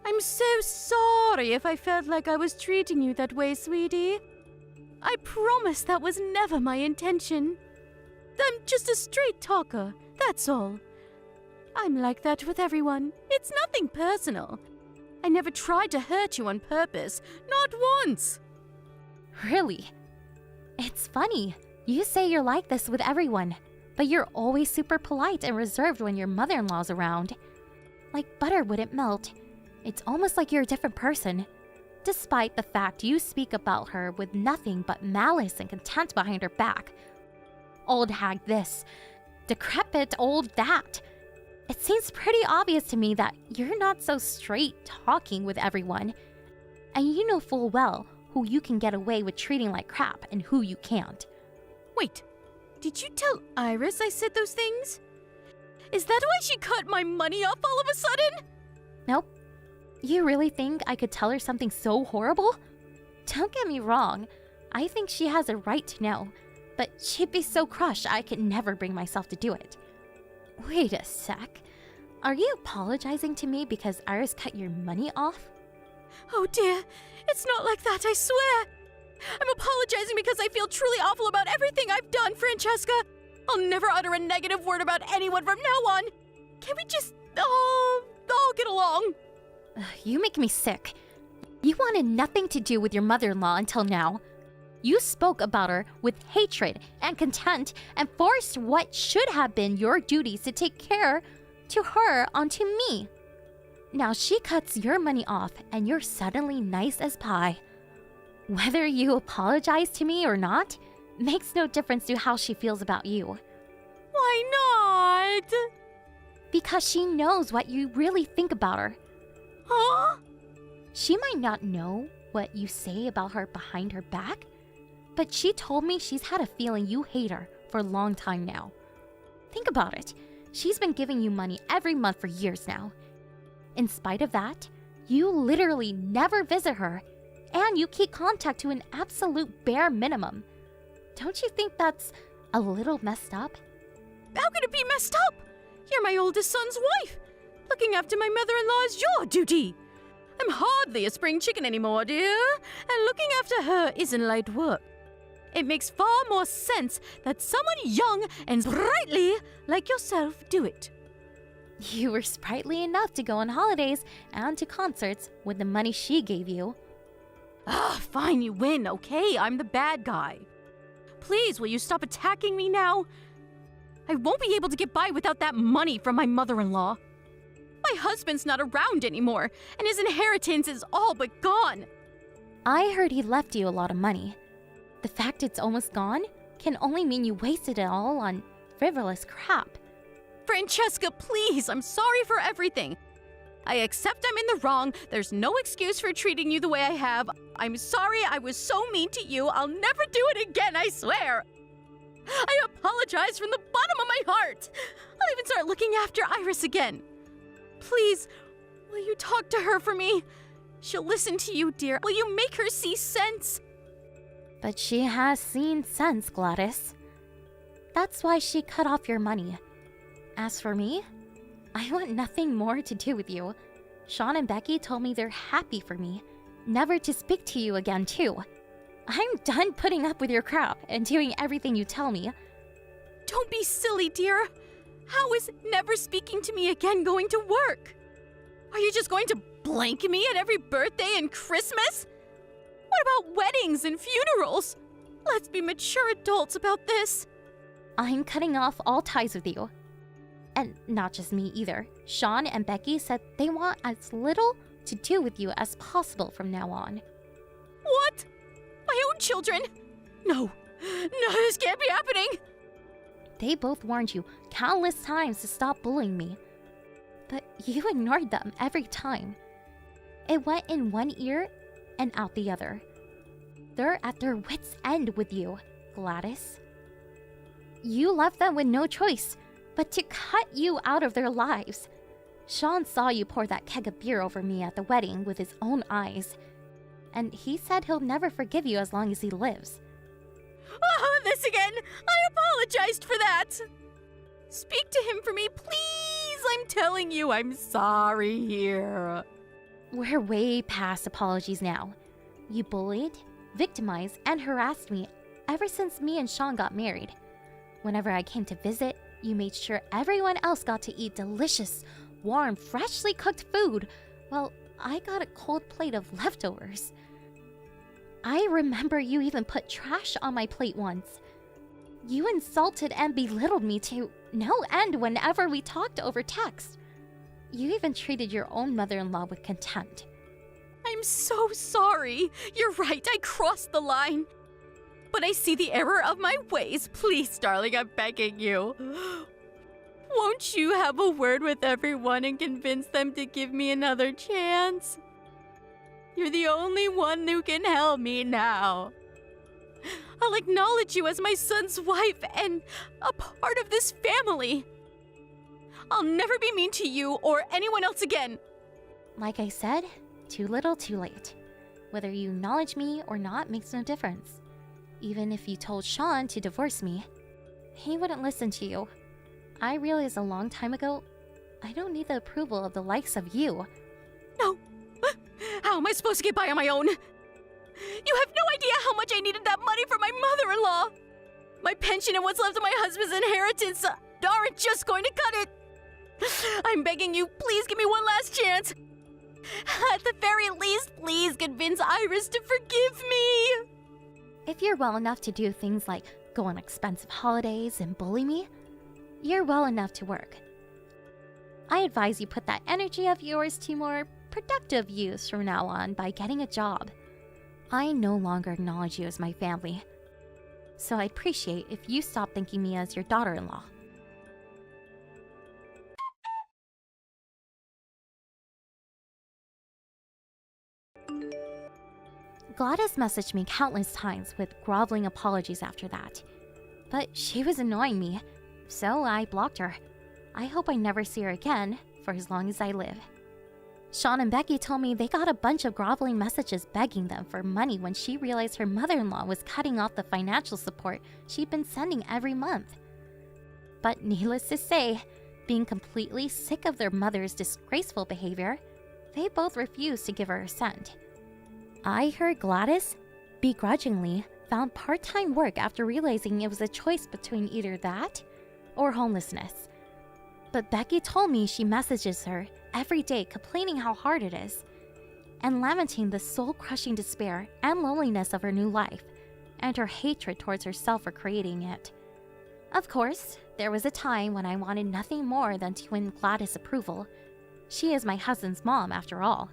[SPEAKER 2] I'm so sorry if I felt like I was treating you that way, sweetie. I promise that was never my intention. I'm just a straight talker, that's all. I'm like that with everyone. It's nothing personal. I never tried to hurt you on purpose, not once.
[SPEAKER 3] Really? It's funny. You say you're like this with everyone, but you're always super polite and reserved when your mother-in-law's around. Like butter wouldn't melt. It's almost like you're a different person, despite the fact you speak about her with nothing but malice and contempt behind her back. Old hag this, decrepit old that. It seems pretty obvious to me that you're not so straight talking with everyone, and you know full well who you can get away with treating like crap and who you can't.
[SPEAKER 2] Wait, did you tell Iris I said those things? Is that why she cut my money off all of a sudden?
[SPEAKER 3] Nope.
[SPEAKER 4] You really think I could tell her something so horrible? Don't get me wrong. I think she has a right to know. But she'd be so crushed I could never bring myself to do it. Wait a sec. Are you apologizing to me because Iris cut your money off?
[SPEAKER 2] Oh dear, it's not like that, I swear. I'm apologizing because I feel truly awful about everything I've done, Francesca. I'll never utter a negative word about anyone from now on. Can we just all get along?
[SPEAKER 4] You make me sick. You wanted nothing to do with your mother-in-law until now. You spoke about her with hatred and contempt and forced what should have been your duties to take care to her onto me. Now she cuts your money off and you're suddenly nice as pie. Whether you apologize to me or not makes no difference to how she feels about you.
[SPEAKER 2] Why not?
[SPEAKER 4] Because she knows what you really think about her.
[SPEAKER 2] Huh?
[SPEAKER 4] She might not know what you say about her behind her back, but she told me she's had a feeling you hate her for a long time now. Think about it. She's been giving you money every month for years now. In spite of that, you literally never visit her, and you keep contact to an absolute bare minimum. Don't you think that's a little messed up?
[SPEAKER 2] How could it be messed up? You're my oldest son's wife. Looking after my mother-in-law is your duty. I'm hardly a spring chicken anymore, dear, and looking after her isn't light work. It makes far more sense that someone young and sprightly like yourself do it.
[SPEAKER 4] You were sprightly enough to go on holidays and to concerts with the money she gave you.
[SPEAKER 2] Fine, you win, okay? I'm the bad guy. Please, will you stop attacking me now? I won't be able to get by without that money from my mother-in-law. My husband's not around anymore, and his inheritance is all but gone.
[SPEAKER 4] I heard he left you a lot of money. The fact it's almost gone can only mean you wasted it all on frivolous crap.
[SPEAKER 2] Francesca, please, I'm sorry for everything. I accept I'm in the wrong. There's no excuse for treating you the way I have. I'm sorry I was so mean to you. I'll never do it again, I swear. I apologize from the bottom of my heart. I'll even start looking after Iris again. Please, will you talk to her for me? She'll listen to you, dear. Will you make her see sense?
[SPEAKER 4] But she has seen sense, Gladys. That's why she cut off your money. As for me, I want nothing more to do with you. Sean and Becky told me they're happy for me, never to speak to you again, too. I'm done putting up with your crap and doing everything you tell me.
[SPEAKER 2] Don't be silly, dear. How is never speaking to me again going to work? Are you just going to blank me at every birthday and Christmas? What about weddings and funerals? Let's be mature adults about this.
[SPEAKER 4] I'm cutting off all ties with you. And not just me either. Sean and Becky said they want as little to do with you as possible from now on.
[SPEAKER 2] What? My own children? No, this can't be happening.
[SPEAKER 4] They both warned you countless times to stop bullying me. But you ignored them every time. It went in one ear and out the other. They're at their wits' end with you, Gladys. You left them with no choice but to cut you out of their lives. Sean saw you pour that keg of beer over me at the wedding with his own eyes. And he said he'll never forgive you as long as he lives.
[SPEAKER 2] Oh, this again! I apologized for that! Speak to him for me, please! I'm telling you, I'm sorry here.
[SPEAKER 4] We're way past apologies now. You bullied, victimized, and harassed me ever since me and Sean got married. Whenever I came to visit, you made sure everyone else got to eat delicious, warm, freshly cooked food, while I got a cold plate of leftovers. I remember you even put trash on my plate once. You insulted and belittled me to no end whenever we talked over text. You even treated your own mother-in-law with contempt.
[SPEAKER 2] I'm so sorry. You're right, I crossed the line. But I see the error of my ways. Please, darling, I'm begging you. Won't you have a word with everyone and convince them to give me another chance? You're the only one who can help me now. I'll acknowledge you as my son's wife and a part of this family. I'll never be mean to you or anyone else again.
[SPEAKER 4] like I said, too little, too late. Whether you acknowledge me or not makes no difference. Even if you told Sean to divorce me, he wouldn't listen to you. I realized a long time ago, I don't need the approval of the likes of you.
[SPEAKER 2] No. How am I supposed to get by on my own? You have no idea how much I needed that money for my mother-in-law. My pension and what's left of my husband's inheritance aren't just going to cut it. I'm begging you, please give me one last chance. At the very least, please convince Iris to forgive me.
[SPEAKER 4] If you're well enough to do things like go on expensive holidays and bully me, you're well enough to work. I advise you put that energy of yours to more productive use from now on by getting a job. I no longer acknowledge you as my family, so I'd appreciate if you stop thinking me as your daughter-in-law. Gladys messaged me countless times with groveling apologies after that. But she was annoying me, so I blocked her. I hope I never see her again for as long as I live. Sean and Becky told me they got a bunch of groveling messages begging them for money when she realized her mother-in-law was cutting off the financial support she'd been sending every month. But needless to say, being completely sick of their mother's disgraceful behavior, they both refused to give her a cent. I heard Gladys, begrudgingly, found part-time work after realizing it was a choice between either that or homelessness. But Becky told me she messages her every day complaining how hard it is, and lamenting the soul-crushing despair and loneliness of her new life, and her hatred towards herself for creating it. Of course, there was a time when I wanted nothing more than to win Gladys' approval. She is my husband's mom, after all.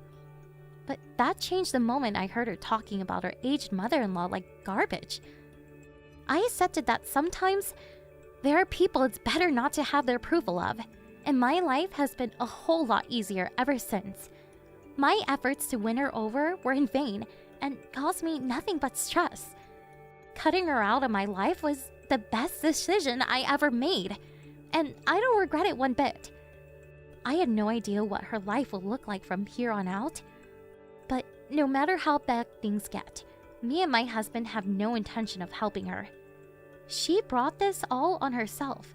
[SPEAKER 4] But that changed the moment I heard her talking about her aged mother-in-law like garbage. I accepted that sometimes there are people it's better not to have their approval of, and my life has been a whole lot easier ever since. My efforts to win her over were in vain and caused me nothing but stress. Cutting her out of my life was the best decision I ever made, and I don't regret it one bit. I had no idea what her life would look like from here on out. But no matter how bad things get, me and my husband have no intention of helping her. She brought this all on herself,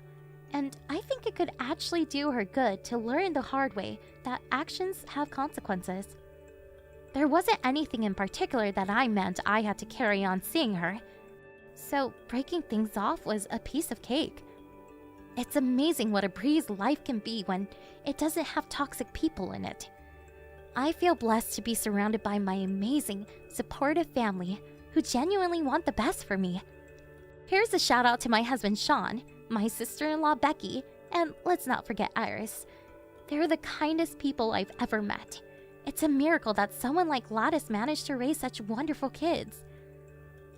[SPEAKER 4] and I think it could actually do her good to learn the hard way that actions have consequences. There wasn't anything in particular that I meant I had to carry on seeing her, so breaking things off was a piece of cake. It's amazing what a breeze life can be when it doesn't have toxic people in it. I feel blessed to be surrounded by my amazing, supportive family who genuinely want the best for me. Here's a shout out to my husband Sean, my sister-in-law Becky, and let's not forget Iris. They're the kindest people I've ever met. It's a miracle that someone like Gladys managed to raise such wonderful kids.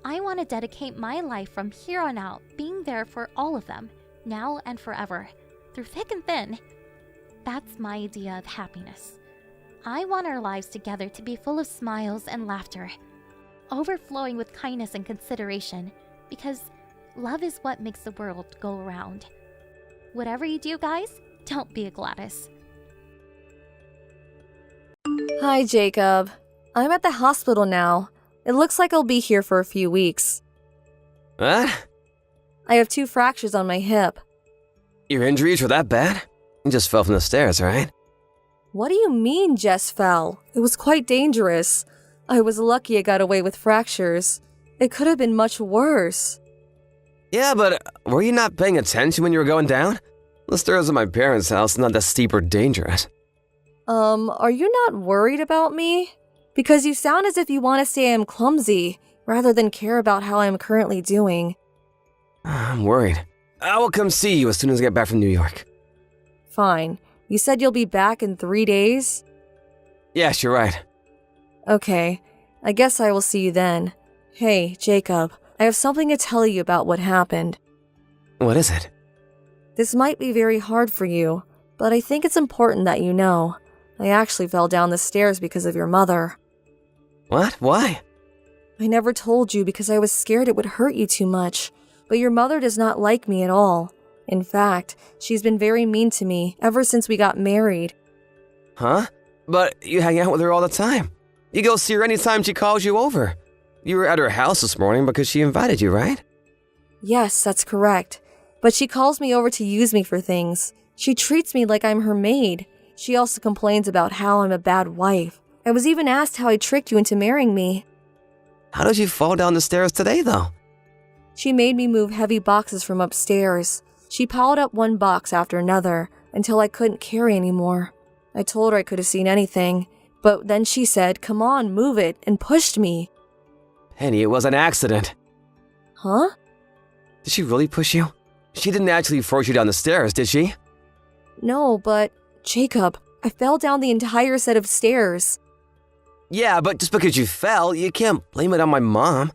[SPEAKER 4] I want to dedicate my life from here on out being there for all of them, now and forever, through thick and thin. That's my idea of happiness. I want our lives together to be full of smiles and laughter, overflowing with kindness and consideration, because love is what makes the world go around. Whatever you do, guys, don't be a Gladys.
[SPEAKER 5] Hi, Jacob. I'm at the hospital now. It looks like I'll be here for a few weeks.
[SPEAKER 6] What?
[SPEAKER 5] I have 2 fractures on my hip.
[SPEAKER 6] Your injuries were that bad? You just fell from the stairs, right?
[SPEAKER 5] What do you mean, just fell? It was quite dangerous. I was lucky I got away with fractures. It could have been much worse.
[SPEAKER 6] Yeah, but were you not paying attention when you were going down? The stairs at my parents' house not that steep or dangerous.
[SPEAKER 5] Are you not worried about me? Because you sound as if you want to say I'm clumsy, rather than care about how I'm currently doing.
[SPEAKER 6] I'm worried. I will come see you as soon as I get back from New York.
[SPEAKER 5] Fine. You said you'll be back in 3 days?
[SPEAKER 6] Yes, you're right.
[SPEAKER 5] Okay. I guess I will see you then. Hey, Jacob, I have something to tell you about what happened.
[SPEAKER 6] What is it?
[SPEAKER 5] This might be very hard for you, but I think it's important that you know. I actually fell down the stairs because of your mother.
[SPEAKER 6] What? Why?
[SPEAKER 5] I never told you because I was scared it would hurt you too much, but your mother does not like me at all. In fact, she's been very mean to me ever since we got married.
[SPEAKER 6] Huh? But you hang out with her all the time. You go see her anytime she calls you over. You were at her house this morning because she invited you, right?
[SPEAKER 5] Yes, that's correct. But she calls me over to use me for things. She treats me like I'm her maid. She also complains about how I'm a bad wife. I was even asked how I tricked you into marrying me.
[SPEAKER 6] How did you fall down the stairs today, though?
[SPEAKER 5] She made me move heavy boxes from upstairs. She piled up one box after another until I couldn't carry anymore. I told her I could have seen anything, but then she said, "Come on, move it," and pushed me.
[SPEAKER 6] Penny, it was an accident.
[SPEAKER 5] Huh?
[SPEAKER 6] Did she really push you? She didn't actually force you down the stairs, did she?
[SPEAKER 5] No, but Jacob, I fell down the entire set of stairs.
[SPEAKER 6] Yeah, but just because you fell, you can't blame it on my mom.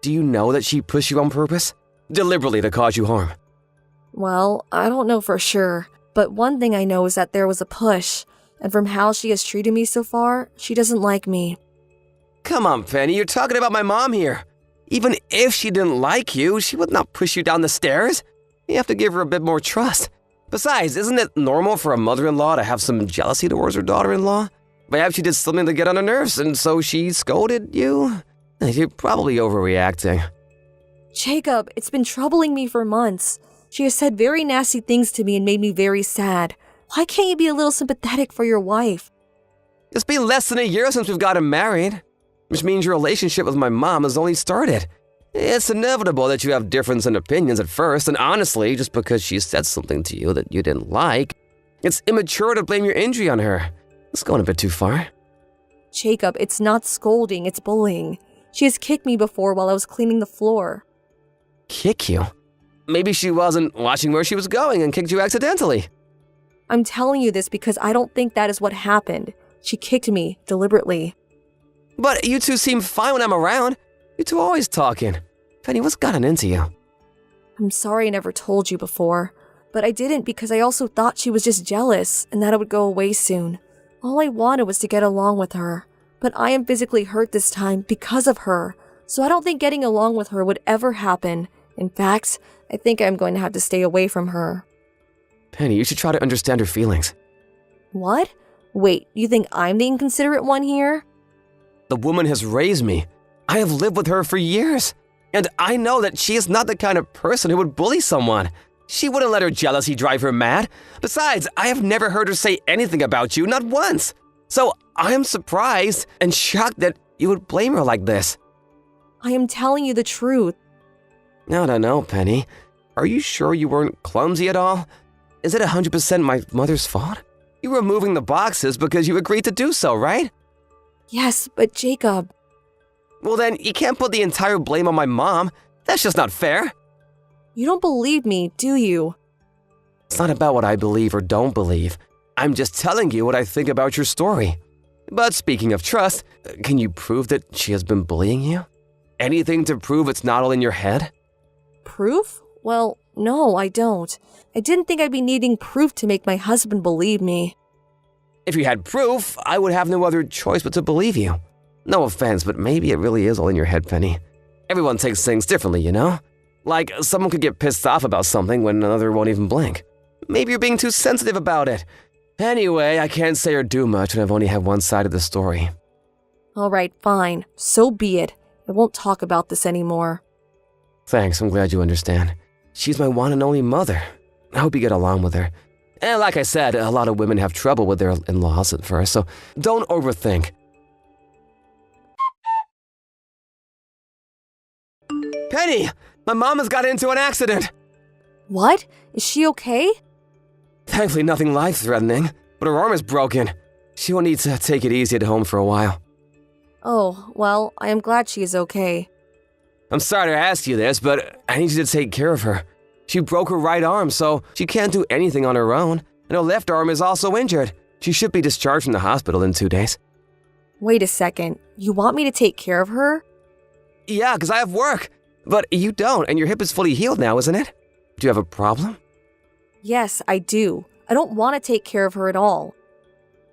[SPEAKER 6] Do you know that she pushed you on purpose? Deliberately to cause you harm?
[SPEAKER 5] Well, I don't know for sure, but one thing I know is that there was a push, and from how she has treated me so far, she doesn't like me.
[SPEAKER 6] Come on, Penny, you're talking about my mom here. Even if she didn't like you, she would not push you down the stairs. You have to give her a bit more trust. Besides, isn't it normal for a mother-in-law to have some jealousy towards her daughter-in-law? Perhaps she did something to get on her nerves, and so she scolded you? You're probably overreacting.
[SPEAKER 5] Jacob, it's been troubling me for months. She has said very nasty things to me and made me very sad. Why can't you be a little sympathetic for your wife?
[SPEAKER 6] It's been less than a year since we've gotten married, which means your relationship with my mom has only started. It's inevitable that you have difference in opinions at first, and honestly, just because she said something to you that you didn't like, it's immature to blame your injury on her. It's going a bit too far.
[SPEAKER 5] Jacob, it's not scolding, it's bullying. She has kicked me before while I was cleaning the floor.
[SPEAKER 6] Kick you? Maybe she wasn't watching where she was going and kicked you accidentally.
[SPEAKER 5] I'm telling you this because I don't think that is what happened. She kicked me deliberately.
[SPEAKER 6] But you two seem fine when I'm around. You two are always talking. Penny, what's gotten into you?
[SPEAKER 5] I'm sorry I never told you before, but I didn't because I also thought she was just jealous and that it would go away soon. All I wanted was to get along with her, but I am physically hurt this time because of her, so I don't think getting along with her would ever happen. In fact, I think I'm going to have to stay away from her.
[SPEAKER 6] Penny, you should try to understand her feelings.
[SPEAKER 5] What? Wait, you think I'm the inconsiderate one here?
[SPEAKER 6] The woman has raised me. I have lived with her for years, and I know that she is not the kind of person who would bully someone. She wouldn't let her jealousy drive her mad. Besides, I have never heard her say anything about you, not once. So I am surprised and shocked that you would blame her like this.
[SPEAKER 5] I am telling you the truth.
[SPEAKER 6] I don't know, Penny. Are you sure you weren't clumsy at all? Is it 100% my mother's fault? You were moving the boxes because you agreed to do so, right?
[SPEAKER 5] Yes, but Jacob...
[SPEAKER 6] Well then, you can't put the entire blame on my mom. That's just not fair.
[SPEAKER 5] You don't believe me, do you?
[SPEAKER 6] It's not about what I believe or don't believe. I'm just telling you what I think about your story. But speaking of trust, can you prove that she has been bullying you? Anything to prove it's not all in your head?
[SPEAKER 5] Proof? Well, no, I don't. I didn't think I'd be needing proof to make my husband believe me.
[SPEAKER 6] If you had proof, I would have no other choice but to believe you. No offense, but maybe it really is all in your head, Penny. Everyone takes things differently, you know? Like, someone could get pissed off about something when another won't even blink. Maybe you're being too sensitive about it. Anyway, I can't say or do much when I've only had one side of the story.
[SPEAKER 5] Alright, fine. So be it. I won't talk about this anymore.
[SPEAKER 6] Thanks, I'm glad you understand. She's my one and only mother. I hope you get along with her. And like I said, a lot of women have trouble with their in-laws at first, so don't overthink. Penny! My mom has got into an accident!
[SPEAKER 5] What? Is she okay?
[SPEAKER 6] Thankfully nothing life-threatening, but her arm is broken. She will need to take it easy at home for a while.
[SPEAKER 5] Oh, well, I am glad she is okay.
[SPEAKER 6] I'm sorry to ask you this, but I need you to take care of her. She broke her right arm, so she can't do anything on her own, and her left arm is also injured. She should be discharged from the hospital in 2 days.
[SPEAKER 5] Wait a second. You want me to take care of her?
[SPEAKER 6] Yeah, because I have work. But you don't, and your hip is fully healed now, isn't it? Do you have a problem?
[SPEAKER 5] Yes, I do. I don't want to take care of her at all.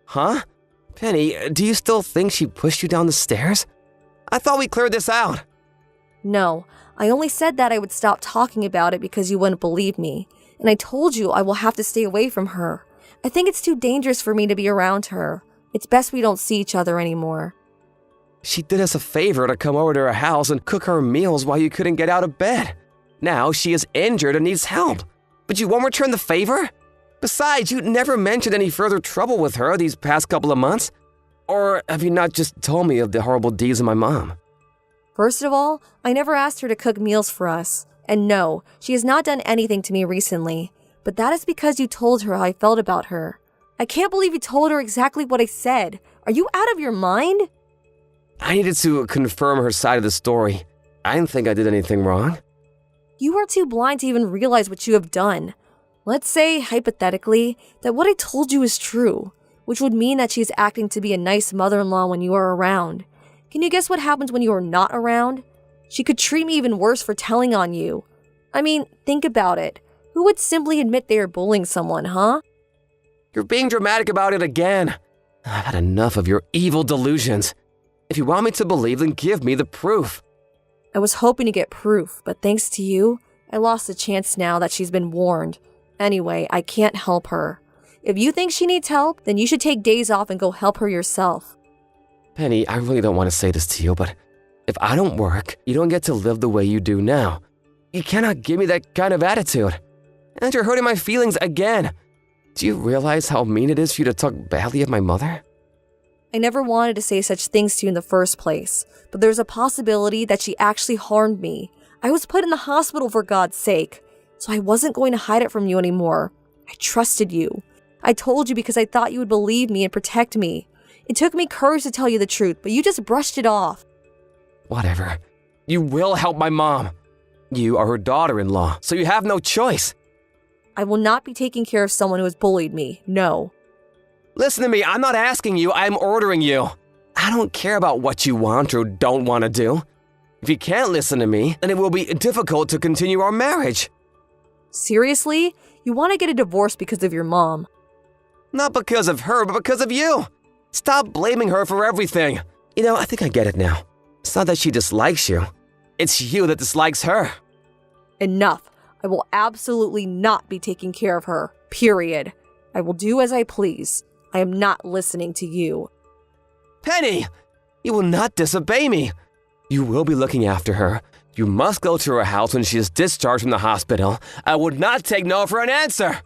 [SPEAKER 6] Huh? Penny, do you still think she pushed you down the stairs? I thought we cleared this out.
[SPEAKER 5] No, I only said that I would stop talking about it because you wouldn't believe me. And I told you I will have to stay away from her. I think it's too dangerous for me to be around her. It's best we don't see each other anymore.
[SPEAKER 6] She did us a favor to come over to her house and cook her meals while you couldn't get out of bed. Now she is injured and needs help. But you won't return the favor? Besides, you never mentioned any further trouble with her these past couple of months. Or have you not just told me of the horrible deeds of my mom?
[SPEAKER 5] First of all, I never asked her to cook meals for us. And no, she has not done anything to me recently. But that is because you told her how I felt about her. I can't believe you told her exactly what I said. Are you out of your mind?
[SPEAKER 6] I needed to confirm her side of the story. I didn't think I did anything wrong.
[SPEAKER 5] You are too blind to even realize what you have done. Let's say, hypothetically, that what I told you is true, which would mean that she is acting to be a nice mother-in-law when you are around. Can you guess what happens when you are not around? She could treat me even worse for telling on you. I mean, think about it. Who would simply admit they are bullying someone, huh?
[SPEAKER 6] You're being dramatic about it again. I've had enough of your evil delusions. If you want me to believe, then give me the proof.
[SPEAKER 5] I was hoping to get proof, but thanks to you, I lost a chance now that she's been warned. Anyway, I can't help her. If you think she needs help, then you should take days off and go help her yourself.
[SPEAKER 6] Penny, I really don't want to say this to you, but if I don't work, you don't get to live the way you do now. You cannot give me that kind of attitude. And you're hurting my feelings again. Do you realize how mean it is for you to talk badly of my mother?
[SPEAKER 5] I never wanted to say such things to you in the first place, but there's a possibility that she actually harmed me. I was put in the hospital for God's sake, so I wasn't going to hide it from you anymore. I trusted you. I told you because I thought you would believe me and protect me. It took me courage to tell you the truth, but you just brushed it off.
[SPEAKER 6] Whatever. You will help my mom. You are her daughter-in-law, so you have no choice.
[SPEAKER 5] I will not be taking care of someone who has bullied me, no.
[SPEAKER 6] Listen to me, I'm not asking you, I'm ordering you. I don't care about what you want or don't want to do. If you can't listen to me, then it will be difficult to continue our marriage.
[SPEAKER 5] Seriously? You want to get a divorce because of your mom?
[SPEAKER 6] Not because of her, but because of you. Stop blaming her for everything. You know, I think I get it now. It's not that she dislikes you. It's you that dislikes her.
[SPEAKER 5] Enough. I will absolutely not be taking care of her. Period. I will do as I please. I am not listening to you.
[SPEAKER 6] Penny! You will not disobey me. You will be looking after her. You must go to her house when she is discharged from the hospital. I would not take no for an answer.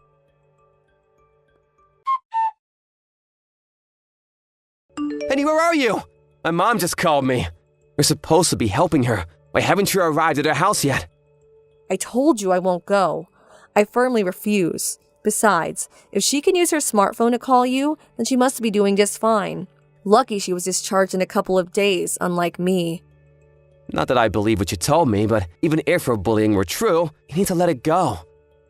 [SPEAKER 6] Penny, where are you? My mom just called me. You're supposed to be helping her. Why haven't you arrived at her house yet?
[SPEAKER 5] I told you I won't go. I firmly refuse. Besides, if she can use her smartphone to call you, then she must be doing just fine. Lucky she was discharged in a couple of days, unlike me.
[SPEAKER 6] Not that I believe what you told me, but even if her bullying were true, you need to let it go.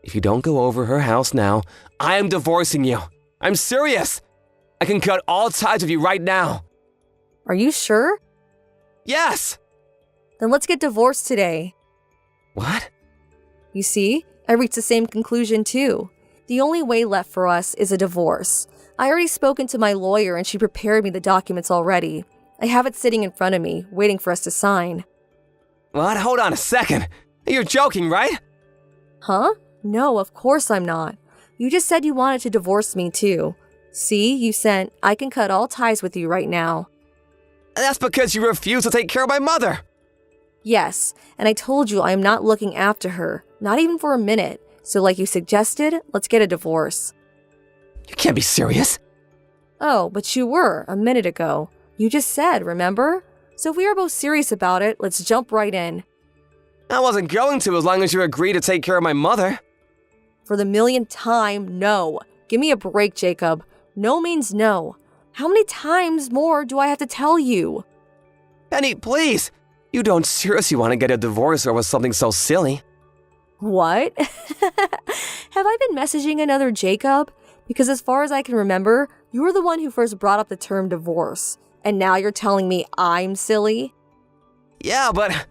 [SPEAKER 6] If you don't go over her house now, I am divorcing you. I'm serious. I can cut all ties with you right now.
[SPEAKER 5] Are you sure?
[SPEAKER 6] Yes!
[SPEAKER 5] Then let's get divorced today.
[SPEAKER 6] What?
[SPEAKER 5] You see, I reached the same conclusion too. The only way left for us is a divorce. I already spoken to my lawyer and she prepared me the documents already. I have it sitting in front of me, waiting for us to sign.
[SPEAKER 6] What? Hold on a second. You're joking, right?
[SPEAKER 5] Huh? No, of course I'm not. You just said you wanted to divorce me too. See, you sent, I can cut all ties with you right now.
[SPEAKER 6] That's because you refuse to take care of my mother.
[SPEAKER 5] Yes, and I told you I am not looking after her, not even for a minute. So like you suggested, let's get a divorce.
[SPEAKER 6] You can't be serious.
[SPEAKER 5] Oh, but you were, a minute ago. You just said, remember? So if we are both serious about it, let's jump right in.
[SPEAKER 6] I wasn't going to as long as you agreed to take care of my mother.
[SPEAKER 5] For the millionth time, no. Give me a break, Jacob. No means no. How many times more do I have to tell you?
[SPEAKER 6] Penny, please. You don't seriously want to get a divorce over something so silly.
[SPEAKER 5] What? Have I been messaging another Jacob? Because as far as I can remember, you were the one who first brought up the term divorce. And now you're telling me I'm silly?
[SPEAKER 6] Yeah, but...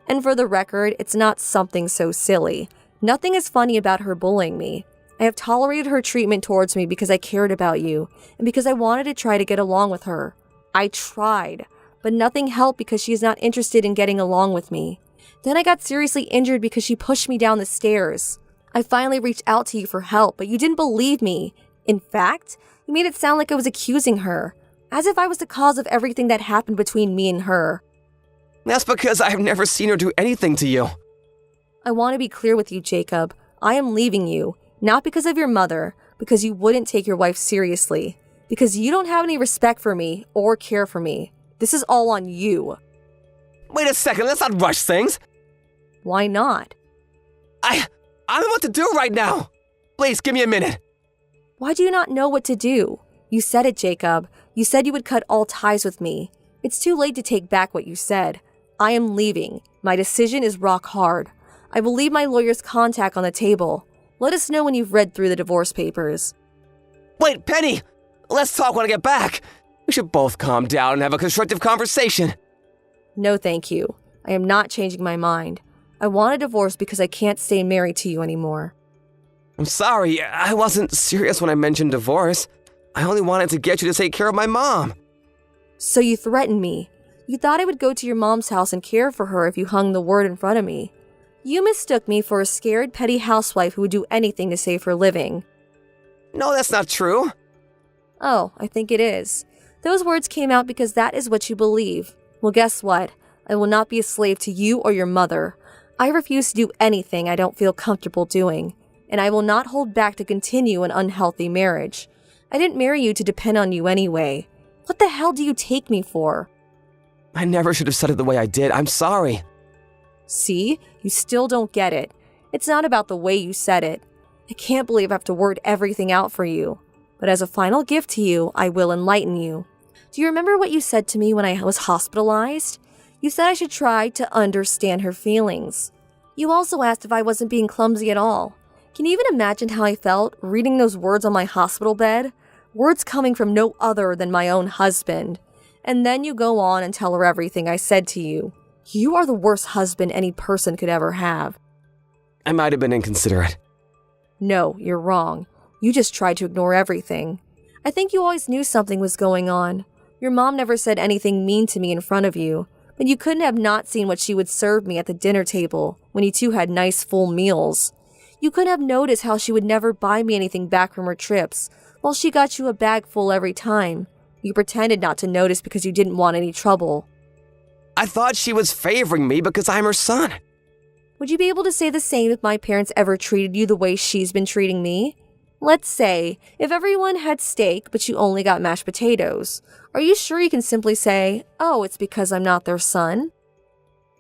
[SPEAKER 5] And for the record, it's not something so silly. Nothing is funny about her bullying me. I have tolerated her treatment towards me because I cared about you, and because I wanted to try to get along with her. I tried, but nothing helped because she is not interested in getting along with me. Then I got seriously injured because she pushed me down the stairs. I finally reached out to you for help, but you didn't believe me. In fact, you made it sound like I was accusing her, as if I was the cause of everything that happened between me and her.
[SPEAKER 6] That's because I've never seen her do anything to you.
[SPEAKER 5] I want to be clear with you, Jacob. I am leaving you, not because of your mother, because you wouldn't take your wife seriously, because you don't have any respect for me or care for me. This is all on you.
[SPEAKER 6] Wait a second, let's not rush things.
[SPEAKER 5] Why not?
[SPEAKER 6] I don't know what to do right now. Please, give me a minute.
[SPEAKER 5] Why do you not know what to do? You said it, Jacob. You said you would cut all ties with me. It's too late to take back what you said. I am leaving. My decision is rock hard. I will leave my lawyer's contact on the table. Let us know when you've read through the divorce papers.
[SPEAKER 6] Wait, Penny! Let's talk when I get back. We should both calm down and have a constructive conversation.
[SPEAKER 5] No, thank you. I am not changing my mind. I want a divorce because I can't stay married to you anymore.
[SPEAKER 6] I'm sorry, I wasn't serious when I mentioned divorce. I only wanted to get you to take care of my mom.
[SPEAKER 5] So you threatened me. You thought I would go to your mom's house and care for her if you hung the word in front of me. You mistook me for a scared, petty housewife who would do anything to save her living.
[SPEAKER 6] No, that's not true.
[SPEAKER 5] Oh, I think it is. Those words came out because that is what you believe. Well, guess what? I will not be a slave to you or your mother. I refuse to do anything I don't feel comfortable doing, and I will not hold back to continue an unhealthy marriage. I didn't marry you to depend on you anyway. What the hell do you take me for?
[SPEAKER 6] I never should have said it the way I did. I'm sorry.
[SPEAKER 5] See? You still don't get it. It's not about the way you said it. I can't believe I have to word everything out for you. But as a final gift to you, I will enlighten you. Do you remember what you said to me when I was hospitalized? You said I should try to understand her feelings. You also asked if I wasn't being clumsy at all. Can you even imagine how I felt reading those words on my hospital bed? Words coming from no other than my own husband. And then you go on and tell her everything I said to you. You are the worst husband any person could ever have.
[SPEAKER 6] I might have been inconsiderate.
[SPEAKER 5] No, you're wrong. You just tried to ignore everything. I think you always knew something was going on. Your mom never said anything mean to me in front of you, but you couldn't have not seen what she would serve me at the dinner table when you two had nice full meals. You couldn't have noticed how she would never buy me anything back from her trips, while she got you a bag full every time. You pretended not to notice because you didn't want any trouble.
[SPEAKER 6] I thought she was favoring me because I'm her son.
[SPEAKER 5] Would you be able to say the same if my parents ever treated you the way she's been treating me? Let's say, if everyone had steak but you only got mashed potatoes, are you sure you can simply say, oh, it's because I'm not their son?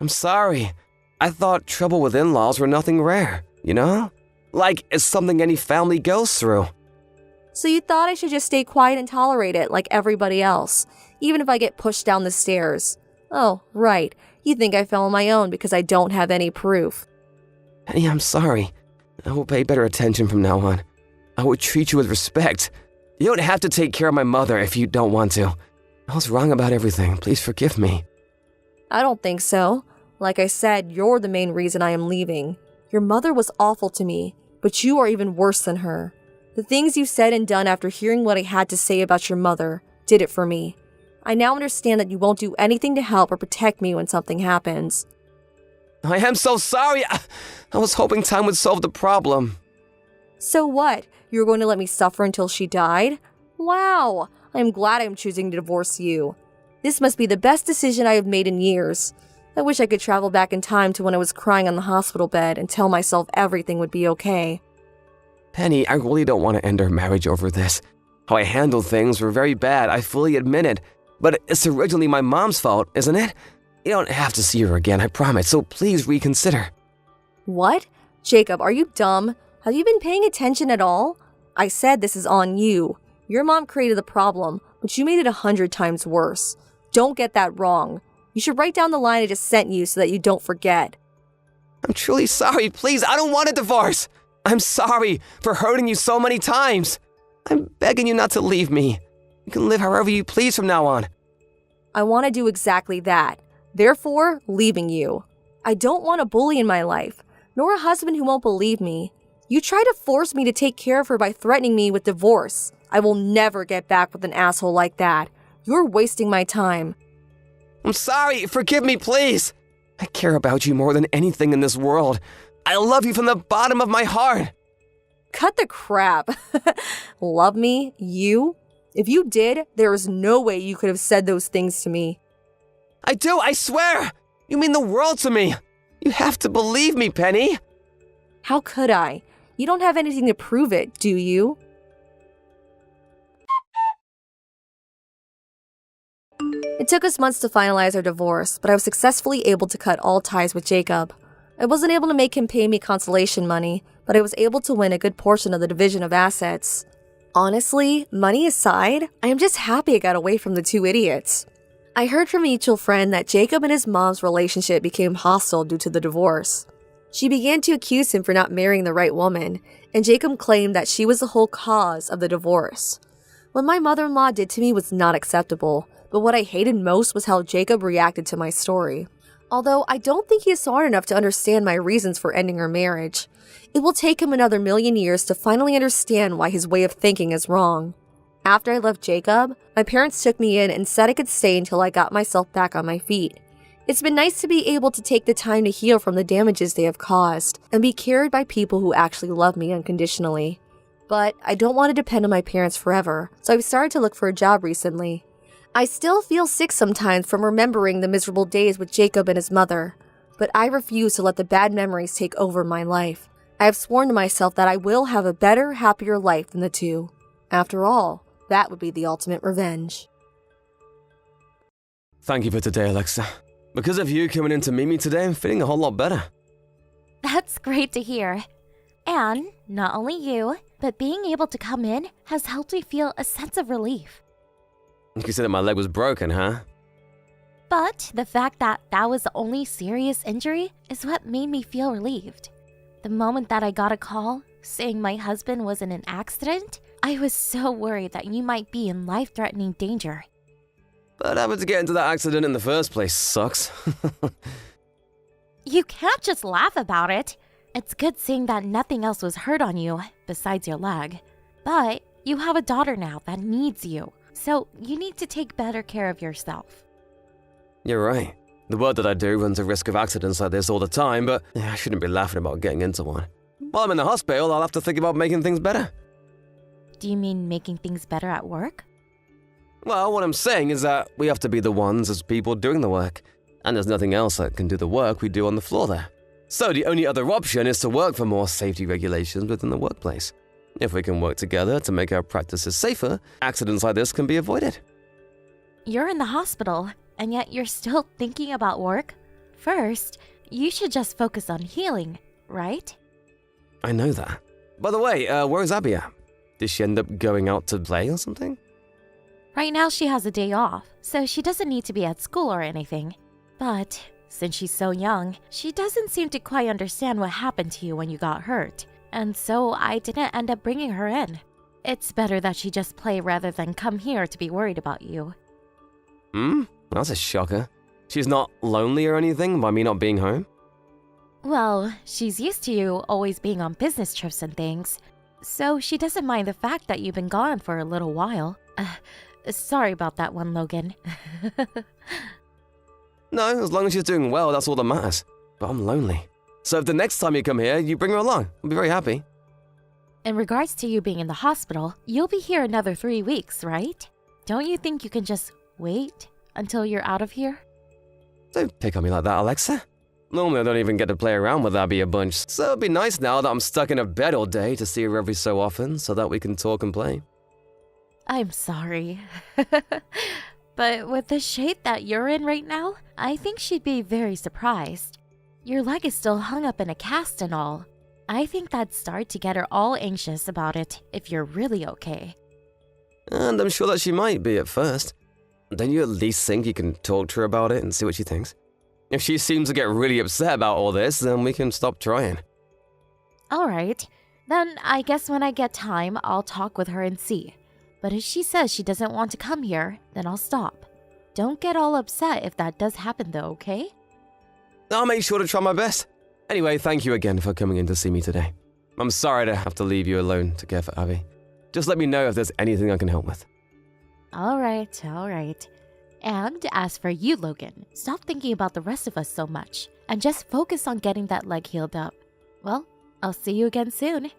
[SPEAKER 6] I'm sorry. I thought trouble with in-laws were nothing rare, you know? Like it's something any family goes through.
[SPEAKER 5] So you thought I should just stay quiet and tolerate it like everybody else, even if I get pushed down the stairs. Oh, right. You think I fell on my own because I don't have any proof.
[SPEAKER 6] Penny, I'm sorry. I will pay better attention from now on. I will treat you with respect. You don't have to take care of my mother if you don't want to. I was wrong about everything. Please forgive me.
[SPEAKER 5] I don't think so. Like I said, you're the main reason I am leaving. Your mother was awful to me, but you are even worse than her. The things you said and done after hearing what I had to say about your mother did it for me. I now understand that you won't do anything to help or protect me when something happens.
[SPEAKER 6] I am so sorry. I was hoping time would solve the problem.
[SPEAKER 5] So what? You were going to let me suffer until she died? Wow! I am glad I am choosing to divorce you. This must be the best decision I have made in years. I wish I could travel back in time to when I was crying on the hospital bed and tell myself everything would be okay.
[SPEAKER 6] Penny, I really don't want to end our marriage over this. How I handled things were very bad, I fully admit it. But it's originally my mom's fault, isn't it? You don't have to see her again, I promise, so please reconsider.
[SPEAKER 5] What? Jacob, are you dumb? Have you been paying attention at all? I said this is on you. Your mom created the problem, but you made it 100 times worse. Don't get that wrong. You should write down the line I just sent you so that you don't forget.
[SPEAKER 6] I'm truly sorry, please, I don't want a divorce. I'm sorry for hurting you so many times. I'm begging you not to leave me. You can live however you please from now on.
[SPEAKER 5] I want to do exactly that. Therefore, leaving you. I don't want a bully in my life, nor a husband who won't believe me. You try to force me to take care of her by threatening me with divorce. I will never get back with an asshole like that. You're wasting my time.
[SPEAKER 6] I'm sorry, forgive me, please. I care about you more than anything in this world. I love you from the bottom of my heart.
[SPEAKER 5] Cut the crap. Love me? You? If you did, there is no way you could have said those things to me.
[SPEAKER 6] I do, I swear! You mean the world to me! You have to believe me, Penny!
[SPEAKER 5] How could I? You don't have anything to prove it, do you? It took us months to finalize our divorce, but I was successfully able to cut all ties with Jacob. I wasn't able to make him pay me consolation money, but I was able to win a good portion of the division of assets. Honestly, money aside, I am just happy I got away from the two idiots. I heard from a mutual friend that Jacob and his mom's relationship became hostile due to the divorce. She began to accuse him for not marrying the right woman, and Jacob claimed that she was the whole cause of the divorce. What my mother-in-law did to me was not acceptable, but what I hated most was how Jacob reacted to my story. Although I don't think he is smart enough to understand my reasons for ending our marriage. It will take him another million years to finally understand why his way of thinking is wrong. After I left Jacob, my parents took me in and said I could stay until I got myself back on my feet. It's been nice to be able to take the time to heal from the damages they have caused and be cared by people who actually love me unconditionally. But I don't want to depend on my parents forever, so I've started to look for a job recently. I still feel sick sometimes from remembering the miserable days with Jacob and his mother, but I refuse to let the bad memories take over my life. I have sworn to myself that I will have a better, happier life than the two. After all, that would be the ultimate revenge.
[SPEAKER 6] Thank you for today, Alexa. Because of you coming in to meet me today, I'm feeling a whole lot better.
[SPEAKER 4] That's great to hear. And not only you, but being able to come in has helped me feel a sense of relief.
[SPEAKER 6] You said that my leg was broken, huh?
[SPEAKER 4] But the fact that that was the only serious injury is what made me feel relieved. The moment that I got a call saying my husband was in an accident, I was so worried that you might be in life-threatening danger.
[SPEAKER 6] But having to get into that accident in the first place sucks.
[SPEAKER 4] You can't just laugh about it. It's good seeing that nothing else was hurt on you besides your leg. But you have a daughter now that needs you, so you need to take better care of yourself.
[SPEAKER 6] You're right. The work that I do runs a risk of accidents like this all the time, but I shouldn't be laughing about getting into one. While I'm in the hospital, I'll have to think about making things better.
[SPEAKER 4] Do you mean making things better at work?
[SPEAKER 6] Well, what I'm saying is that we have to be the ones as people doing the work, and there's nothing else that can do the work we do on the floor there. So the only other option is to work for more safety regulations within the workplace. If we can work together to make our practices safer, accidents like this can be avoided.
[SPEAKER 4] You're in the hospital, and yet you're still thinking about work? First, you should just focus on healing, right?
[SPEAKER 6] I know that. By the way, where is Abby at? Did she end up going out to play or something?
[SPEAKER 4] Right now she has a day off, so she doesn't need to be at school or anything. But since she's so young, she doesn't seem to quite understand what happened to you when you got hurt. And so I didn't end up bringing her in. It's better that she just play rather than come here to be worried about you.
[SPEAKER 6] That's a shocker. She's not lonely or anything by me not being home?
[SPEAKER 4] Well, she's used to you always being on business trips and things, so she doesn't mind the fact that you've been gone for a little while. Sorry about that one, Logan.
[SPEAKER 6] No, as long as she's doing well, that's all that matters. But I'm lonely. So if the next time you come here, you bring her along. I'll be very happy.
[SPEAKER 4] In regards to you being in the hospital, you'll be here another 3 weeks, right? Don't you think you can just wait until you're out of here?
[SPEAKER 6] Don't pick on me like that, Alexa. Normally I don't even get to play around with Abby a bunch, so it'd be nice now that I'm stuck in a bed all day to see her every so often so that we can talk and play.
[SPEAKER 4] I'm sorry. But with the shape that you're in right now, I think she'd be very surprised. Your leg is still hung up in a cast and all. I think that'd start to get her all anxious about it if you're really okay.
[SPEAKER 6] And I'm sure that she might be at first. Don't you at least think you can talk to her about it and see what she thinks? If she seems to get really upset about all this, then we can stop trying.
[SPEAKER 4] Alright, then I guess when I get time, I'll talk with her and see. But if she says she doesn't want to come here, then I'll stop. Don't get all upset if that does happen though, okay?
[SPEAKER 6] I'll make sure to try my best. Anyway, thank you again for coming in to see me today. I'm sorry to have to leave you alone to care for Abby. Just let me know if there's anything I can help with.
[SPEAKER 4] Alright. And as for you, Logan, stop thinking about the rest of us so much and just focus on getting that leg healed up. Well, I'll see you again soon.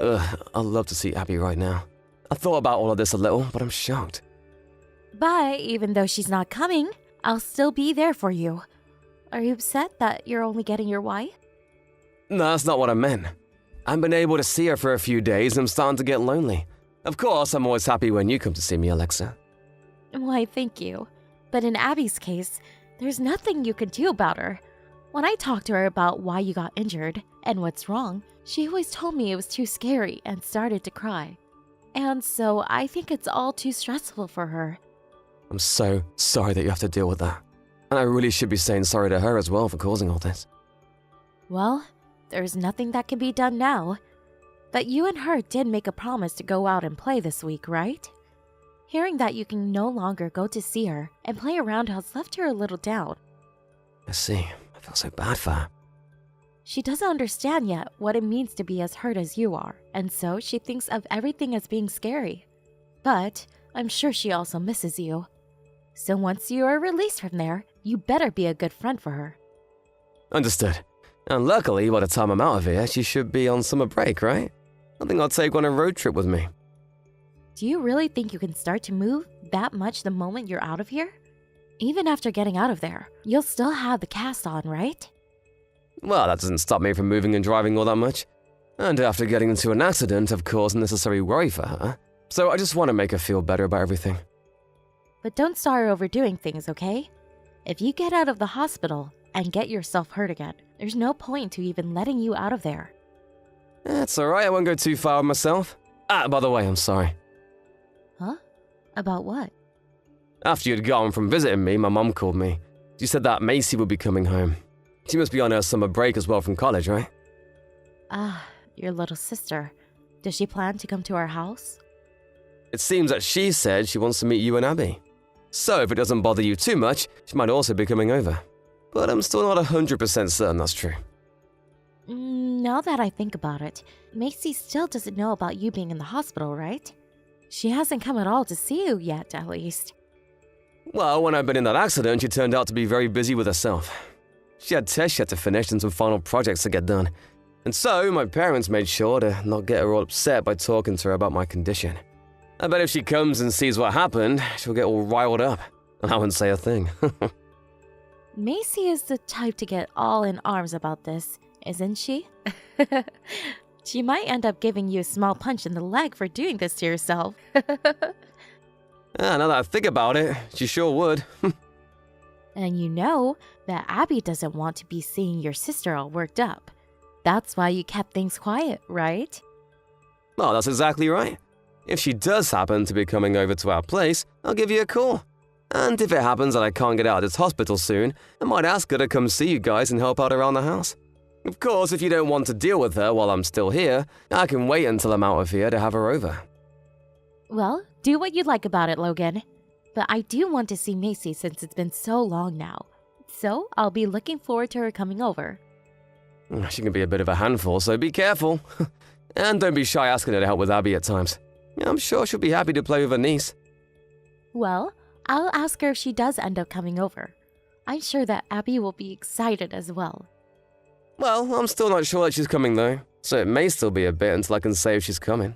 [SPEAKER 6] I'd love to see Abby right now. I thought about all of this a little, but I'm shocked.
[SPEAKER 4] But even though she's not coming, I'll still be there for you. Are you upset that you're only getting your wife?
[SPEAKER 6] No, that's not what I meant. I haven't been able to see her for a few days and I'm starting to get lonely. Of course, I'm always happy when you come to see me, Alexa.
[SPEAKER 4] Why, thank you. But in Abby's case, there's nothing you can do about her. When I talked to her about why you got injured and what's wrong, she always told me it was too scary and started to cry. And so I think it's all too stressful for her.
[SPEAKER 6] I'm so sorry that you have to deal with that. And I really should be saying sorry to her as well for causing all this.
[SPEAKER 4] Well, there's nothing that can be done now. But you and her did make a promise to go out and play this week, right? Hearing that you can no longer go to see her and play around has left her a little down.
[SPEAKER 6] I see. I feel so bad for her.
[SPEAKER 4] She doesn't understand yet what it means to be as hurt as you are, and so she thinks of everything as being scary. But I'm sure she also misses you. So once you are released from there, you better be a good friend for her.
[SPEAKER 6] Understood. And luckily, by the time I'm out of here, she should be on summer break, right? I think I'll take her on a road trip with me.
[SPEAKER 4] Do you really think you can start to move that much the moment you're out of here? Even after getting out of there, you'll still have the cast on, right?
[SPEAKER 6] Well, that doesn't stop me from moving and driving all that much. And after getting into an accident, of course, unnecessary worry for her. So I just want to make her feel better about everything.
[SPEAKER 4] But don't start overdoing things, okay? If you get out of the hospital and get yourself hurt again, there's no point to even letting you out of there.
[SPEAKER 6] That's alright, I won't go too far with myself. By the way, I'm sorry.
[SPEAKER 4] Huh? About what?
[SPEAKER 6] After you'd gone from visiting me, my mom called me. She said that Macy would be coming home. She must be on her summer break as well from college, right?
[SPEAKER 4] Ah, your little sister. Does she plan to come to our house?
[SPEAKER 6] It seems that she said she wants to meet you and Abby. So if it doesn't bother you too much, she might also be coming over. But I'm still not 100% certain that's true.
[SPEAKER 4] Now that I think about it, Macy still doesn't know about you being in the hospital, right? She hasn't come at all to see you yet, at least.
[SPEAKER 6] Well, when I've been in that accident, she turned out to be very busy with herself. She had tests she had to finish and some final projects to get done. And so, my parents made sure to not get her all upset by talking to her about my condition. I bet if she comes and sees what happened, she'll get all riled up. And I wouldn't say a thing.
[SPEAKER 4] Macy is the type to get all in arms about this, isn't she? She might end up giving you a small punch in the leg for doing this to yourself.
[SPEAKER 6] Now that I think about it, she sure would.
[SPEAKER 4] And you know that Abby doesn't want to be seeing your sister all worked up. That's why you kept things quiet, right?
[SPEAKER 6] Well, that's exactly right. If she does happen to be coming over to our place, I'll give you a call. And if it happens that I can't get out of this hospital soon, I might ask her to come see you guys and help out around the house. Of course, if you don't want to deal with her while I'm still here, I can wait until I'm out of here to have her over.
[SPEAKER 4] Well, do what you'd like about it, Logan. But I do want to see Macy since it's been so long now. So I'll be looking forward to her coming over.
[SPEAKER 6] She can be a bit of a handful, so be careful. And don't be shy asking her to help with Abby at times. I'm sure she'll be happy to play with her niece.
[SPEAKER 4] Well, I'll ask her if she does end up coming over. I'm sure that Abby will be excited as well.
[SPEAKER 6] Well, I'm still not sure that she's coming though, so it may still be a bit until I can say if she's coming.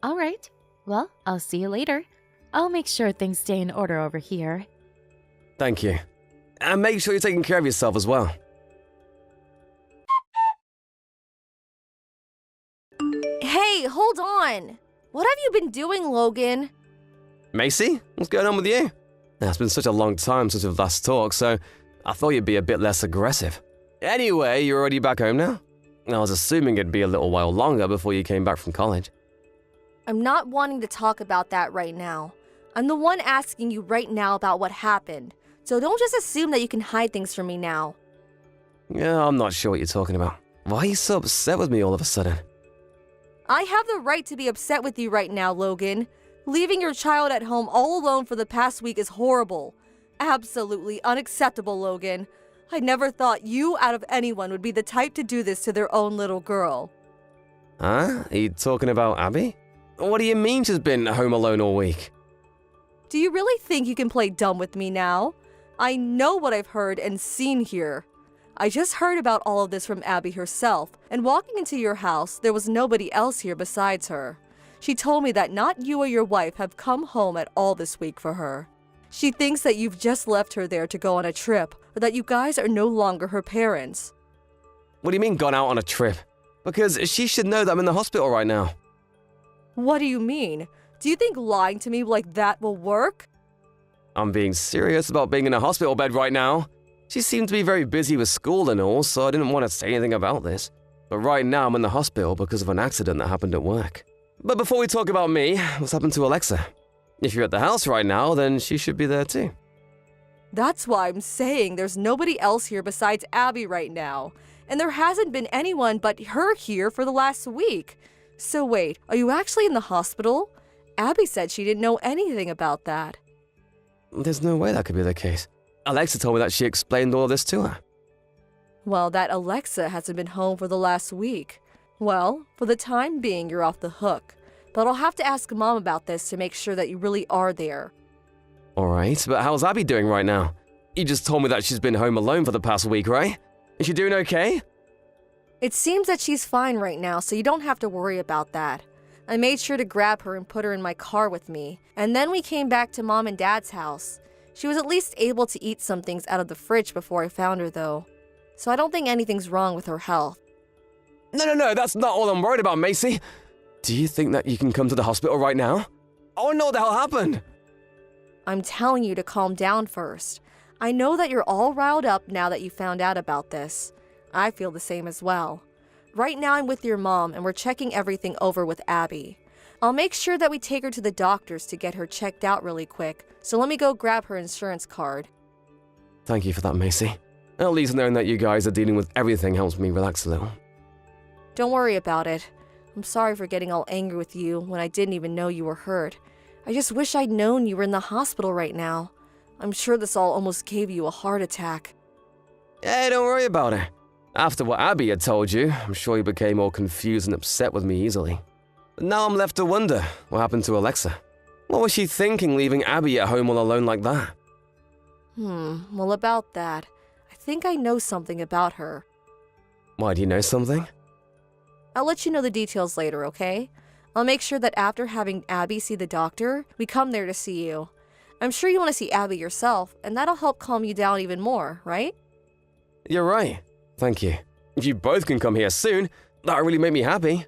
[SPEAKER 4] All right. Well, I'll see you later. I'll make sure things stay in order over here.
[SPEAKER 6] Thank you. And make sure you're taking care of yourself as well.
[SPEAKER 5] Hey, hold on! What have you been doing, Logan?
[SPEAKER 6] Macy, what's going on with you? It's been such a long time since we've last talked, so I thought you'd be a bit less aggressive. Anyway, you're already back home now? I was assuming it'd be a little while longer before you came back from college.
[SPEAKER 5] I'm not wanting to talk about that right now. I'm the one asking you right now about what happened, so don't just assume that you can hide things from me now.
[SPEAKER 6] Yeah, I'm not sure what you're talking about. Why are you so upset with me all of a sudden?
[SPEAKER 5] I have the right to be upset with you right now, Logan. Leaving your child at home all alone for the past week is horrible. Absolutely unacceptable, Logan. I never thought you, out of anyone, would be the type to do this to their own little girl.
[SPEAKER 6] Huh? Are you talking about Abby? What do you mean she's been home alone all week?
[SPEAKER 5] Do you really think you can play dumb with me now? I know what I've heard and seen here. I just heard about all of this from Abby herself, and walking into your house, there was nobody else here besides her. She told me that not you or your wife have come home at all this week for her. She thinks that you've just left her there to go on a trip, or that you guys are no longer her parents.
[SPEAKER 6] What do you mean gone out on a trip? Because she should know that I'm in the hospital right now.
[SPEAKER 5] What do you mean? Do you think lying to me like that will work?
[SPEAKER 6] I'm being serious about being in a hospital bed right now. She seemed to be very busy with school and all, so I didn't want to say anything about this. But right now I'm in the hospital because of an accident that happened at work. But before we talk about me, what's happened to Alexa? If you're at the house right now, then she should be there too.
[SPEAKER 5] That's why I'm saying there's nobody else here besides Abby right now. And there hasn't been anyone but her here for the last week. So wait, are you actually in the hospital? Abby said she didn't know anything about that.
[SPEAKER 6] There's no way that could be the case. Alexa told me that she explained all of this to her.
[SPEAKER 5] Well, that Alexa hasn't been home for the last week. Well, for the time being, you're off the hook. But I'll have to ask Mom about this to make sure that you really are there.
[SPEAKER 6] Alright, but how's Abby doing right now? You just told me that she's been home alone for the past week, right? Is she doing okay?
[SPEAKER 5] It seems that she's fine right now, so you don't have to worry about that. I made sure to grab her and put her in my car with me, and then we came back to Mom and Dad's house. She was at least able to eat some things out of the fridge before I found her, though. So I don't think anything's wrong with her health.
[SPEAKER 6] No, that's not all I'm worried about, Macy. Do you think that you can come to the hospital right now? I want to know what the hell happened.
[SPEAKER 5] I'm telling you to calm down first. I know that you're all riled up now that you found out about this. I feel the same as well. Right now I'm with your mom and we're checking everything over with Abby. I'll make sure that we take her to the doctors to get her checked out really quick, so let me go grab her insurance card.
[SPEAKER 6] Thank you for that, Macy. At least knowing that you guys are dealing with everything helps me relax a little.
[SPEAKER 5] Don't worry about it. I'm sorry for getting all angry with you when I didn't even know you were hurt. I just wish I'd known you were in the hospital right now. I'm sure this all almost gave you a heart attack.
[SPEAKER 6] Hey, don't worry about it. After what Abby had told you, I'm sure you became all confused and upset with me easily. But now I'm left to wonder what happened to Alexa. What was she thinking leaving Abby at home all alone like that?
[SPEAKER 5] Well, about that, I think I know something about her.
[SPEAKER 6] Why, do you know something?
[SPEAKER 5] I'll let you know the details later, okay? I'll make sure that after having Abby see the doctor, we come there to see you. I'm sure you want to see Abby yourself, and that'll help calm you down even more, right?
[SPEAKER 6] You're right. Thank you. If you both can come here soon, that really made me happy.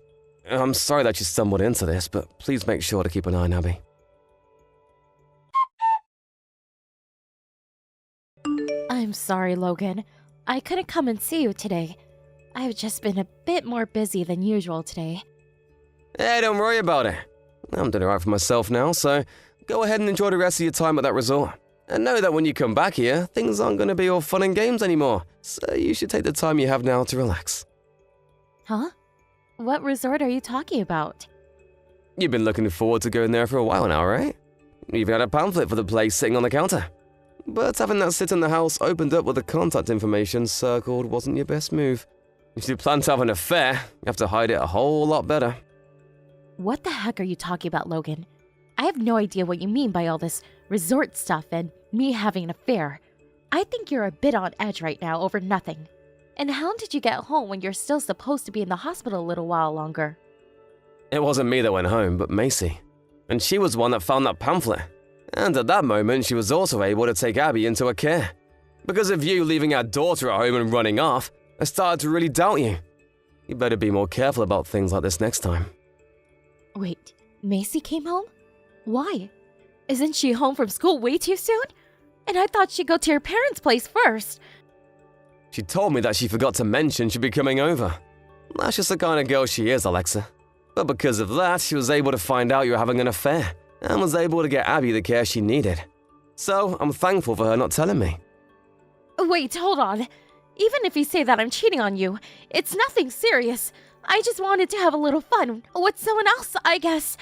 [SPEAKER 6] I'm sorry that you stumbled into this, but please make sure to keep an eye on Abby.
[SPEAKER 4] I'm sorry, Logan. I couldn't come and see you today. I've just been a bit more busy than usual today.
[SPEAKER 6] Hey, don't worry about it. I'm doing alright for myself now, so go ahead and enjoy the rest of your time at that resort. And know that when you come back here, things aren't going to be all fun and games anymore, so you should take the time you have now to relax.
[SPEAKER 4] Huh? What resort are you talking about?
[SPEAKER 6] You've been looking forward to going there for a while now, right? You even had a pamphlet for the place sitting on the counter. But having that sit in the house opened up with the contact information circled wasn't your best move. If you plan to have an affair, you have to hide it a whole lot better.
[SPEAKER 4] What the heck are you talking about, Logan? I have no idea what you mean by all this resort stuff and me having an affair. I think you're a bit on edge right now over nothing. And how did you get home when you're still supposed to be in the hospital a little while longer?
[SPEAKER 6] It wasn't me that went home, but Macy. And she was the one that found that pamphlet. And at that moment, she was also able to take Abby into her care. Because of you leaving our daughter at home and running off, I started to really doubt you. You better be more careful about things like this next time.
[SPEAKER 4] Wait, Macy came home? Why? Isn't she home from school way too soon? And I thought she'd go to your parents' place first.
[SPEAKER 6] She told me that she forgot to mention she'd be coming over. That's just the kind of girl she is, Alexa. But because of that, she was able to find out you were having an affair, and was able to get Abby the care she needed. So I'm thankful for her not telling me.
[SPEAKER 4] Wait, hold on. Even if you say that I'm cheating on you, it's nothing serious. I just wanted to have a little fun with someone else, I guess.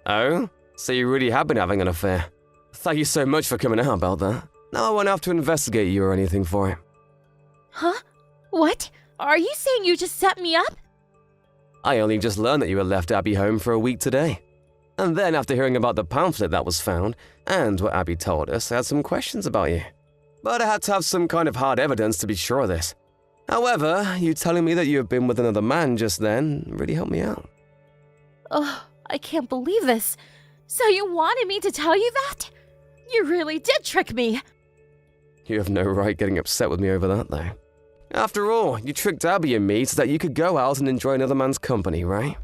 [SPEAKER 6] Oh? So you really have been having an affair? Thank you so much for coming out about that. Now I won't have to investigate you or anything for it.
[SPEAKER 4] Huh? What? Are you saying you just set me up?
[SPEAKER 6] I only just learned that you had left Abby home for a week today. And then after hearing about the pamphlet that was found, and what Abby told us, I had some questions about you. but I had to have some kind of hard evidence to be sure of this. However, you telling me that you have been with another man just then really helped me out.
[SPEAKER 4] Oh, I can't believe this. So you wanted me to tell you that? You really did trick me.
[SPEAKER 6] You have no right getting upset with me over that, though. After all, you tricked Abby and me so that you could go out and enjoy another man's company, right?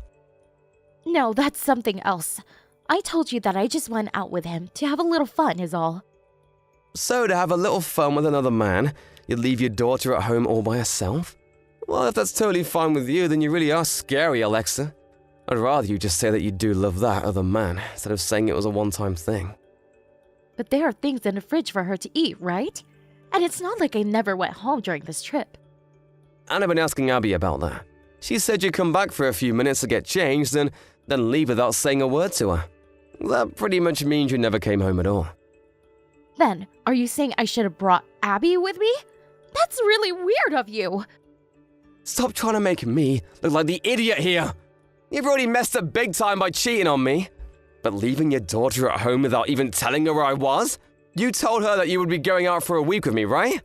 [SPEAKER 4] No, that's something else. I told you that I just went out with him to have a little fun is all.
[SPEAKER 6] So to have a little fun with another man, you'd leave your daughter at home all by herself? Well, if that's totally fine with you, then you really are scary, Alexa. I'd rather you just say that you do love that other man, instead of saying it was a one-time thing.
[SPEAKER 4] But there are things in the fridge for her to eat, right? And it's not like I never went home during this trip.
[SPEAKER 6] And I've been asking Abby about that. She said you'd come back for a few minutes to get changed and then leave without saying a word to her. That pretty much means you never came home at all.
[SPEAKER 4] Then, are you saying I should have brought Abby with me? That's really weird of you.
[SPEAKER 6] Stop trying to make me look like the idiot here. You've already messed up big time by cheating on me. But leaving your daughter at home without even telling her where I was? You told her that you would be going out for a week with me, right?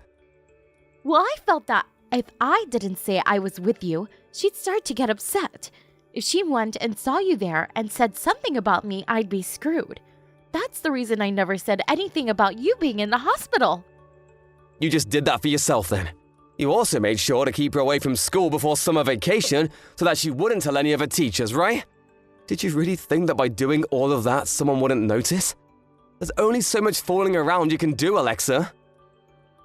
[SPEAKER 4] Well, I felt that if I didn't say I was with you, she'd start to get upset. If she went and saw you there and said something about me, I'd be screwed. That's the reason I never said anything about you being in the hospital.
[SPEAKER 6] You just did that for yourself then. You also made sure to keep her away from school before summer vacation so that she wouldn't tell any of her teachers, right? Did you really think that by doing all of that, someone wouldn't notice? There's only so much fooling around you can do, Alexa.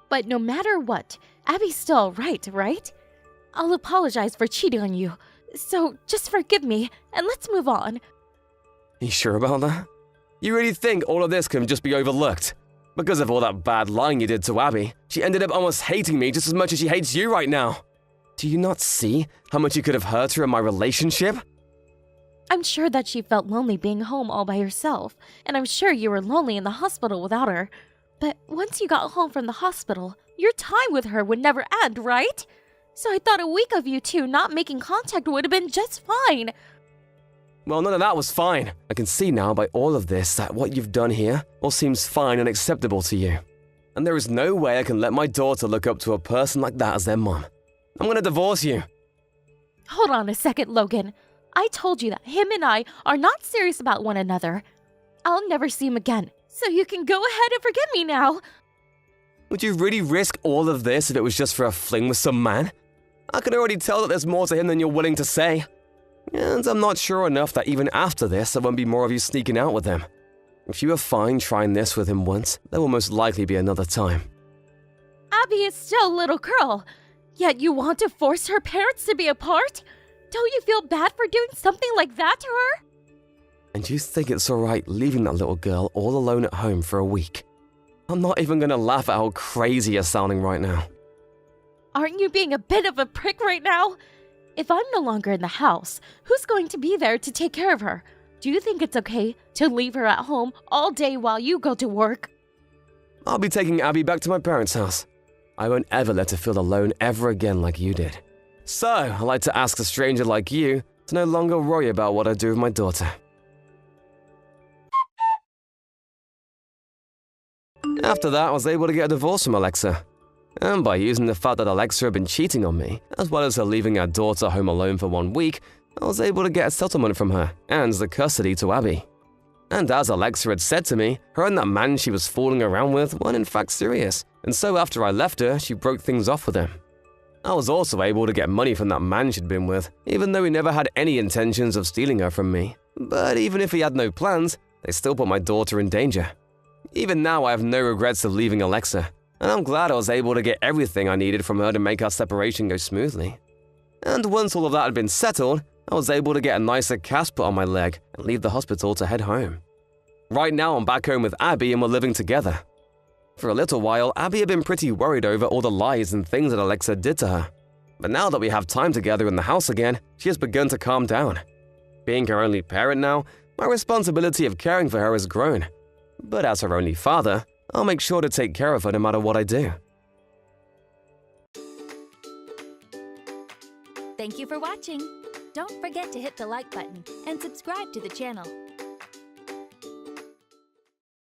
[SPEAKER 4] But no matter what, Abby's still right? I'll apologize for cheating on you. So just forgive me and let's move on.
[SPEAKER 6] You sure about that? You really think all of this can just be overlooked? Because of all that bad lying you did to Abby, she ended up almost hating me just as much as she hates you right now. Do you not see how much you could have hurt her in my relationship?
[SPEAKER 4] I'm sure that she felt lonely being home all by herself, and I'm sure you were lonely in the hospital without her. But once you got home from the hospital, your time with her would never end, right? So I thought a week of you two not making contact would have been just fine.
[SPEAKER 6] Well, none of that was fine. I can see now by all of this that what you've done here all seems fine and acceptable to you. And there is no way I can let my daughter look up to a person like that as their mom. I'm gonna divorce you.
[SPEAKER 4] Hold on a second, Logan. I told you that him and I are not serious about one another. I'll never see him again, so you can go ahead and forgive me now.
[SPEAKER 6] Would you really risk all of this if it was just for a fling with some man? I can already tell that there's more to him than you're willing to say. And I'm not sure enough that even after this, there won't be more of you sneaking out with him. If you are fine trying this with him once, there will most likely be another time.
[SPEAKER 4] Abby is still a little girl, yet you want to force her parents to be apart? Don't you feel bad for doing something like that to her?
[SPEAKER 6] And you think it's alright leaving that little girl all alone at home for a week? I'm not even gonna laugh at how crazy you're sounding right now.
[SPEAKER 4] Aren't you being a bit of a prick right now? If I'm no longer in the house, who's going to be there to take care of her? Do you think it's okay to leave her at home all day while you go to work?
[SPEAKER 6] I'll be taking Abby back to my parents' house. I won't ever let her feel alone ever again like you did. So, I'd like to ask a stranger like you to no longer worry about what I do with my daughter. After that, I was able to get a divorce from Alexa. And by using the fact that Alexa had been cheating on me, as well as her leaving our daughter home alone for 1 week, I was able to get a settlement from her and the custody to Abby. And as Alexa had said to me, her and that man she was fooling around with weren't in fact serious, and so after I left her, she broke things off with him. I was also able to get money from that man she'd been with, even though he never had any intentions of stealing her from me. But even if he had no plans, they still put my daughter in danger. Even now, I have no regrets of leaving Alexa, and I'm glad I was able to get everything I needed from her to make our separation go smoothly. And once all of that had been settled, I was able to get a nicer cast put on my leg and leave the hospital to head home. Right now, I'm back home with Abby and we're living together. For a little while, Abby had been pretty worried over all the lies and things that Alexa did to her. But now that we have time together in the house again, she has begun to calm down. Being her only parent now, my responsibility of caring for her has grown. But as her only father, I'll make sure to take care of her no matter what I do.
[SPEAKER 7] Thank you for watching. Don't forget to hit the like button and subscribe to the channel.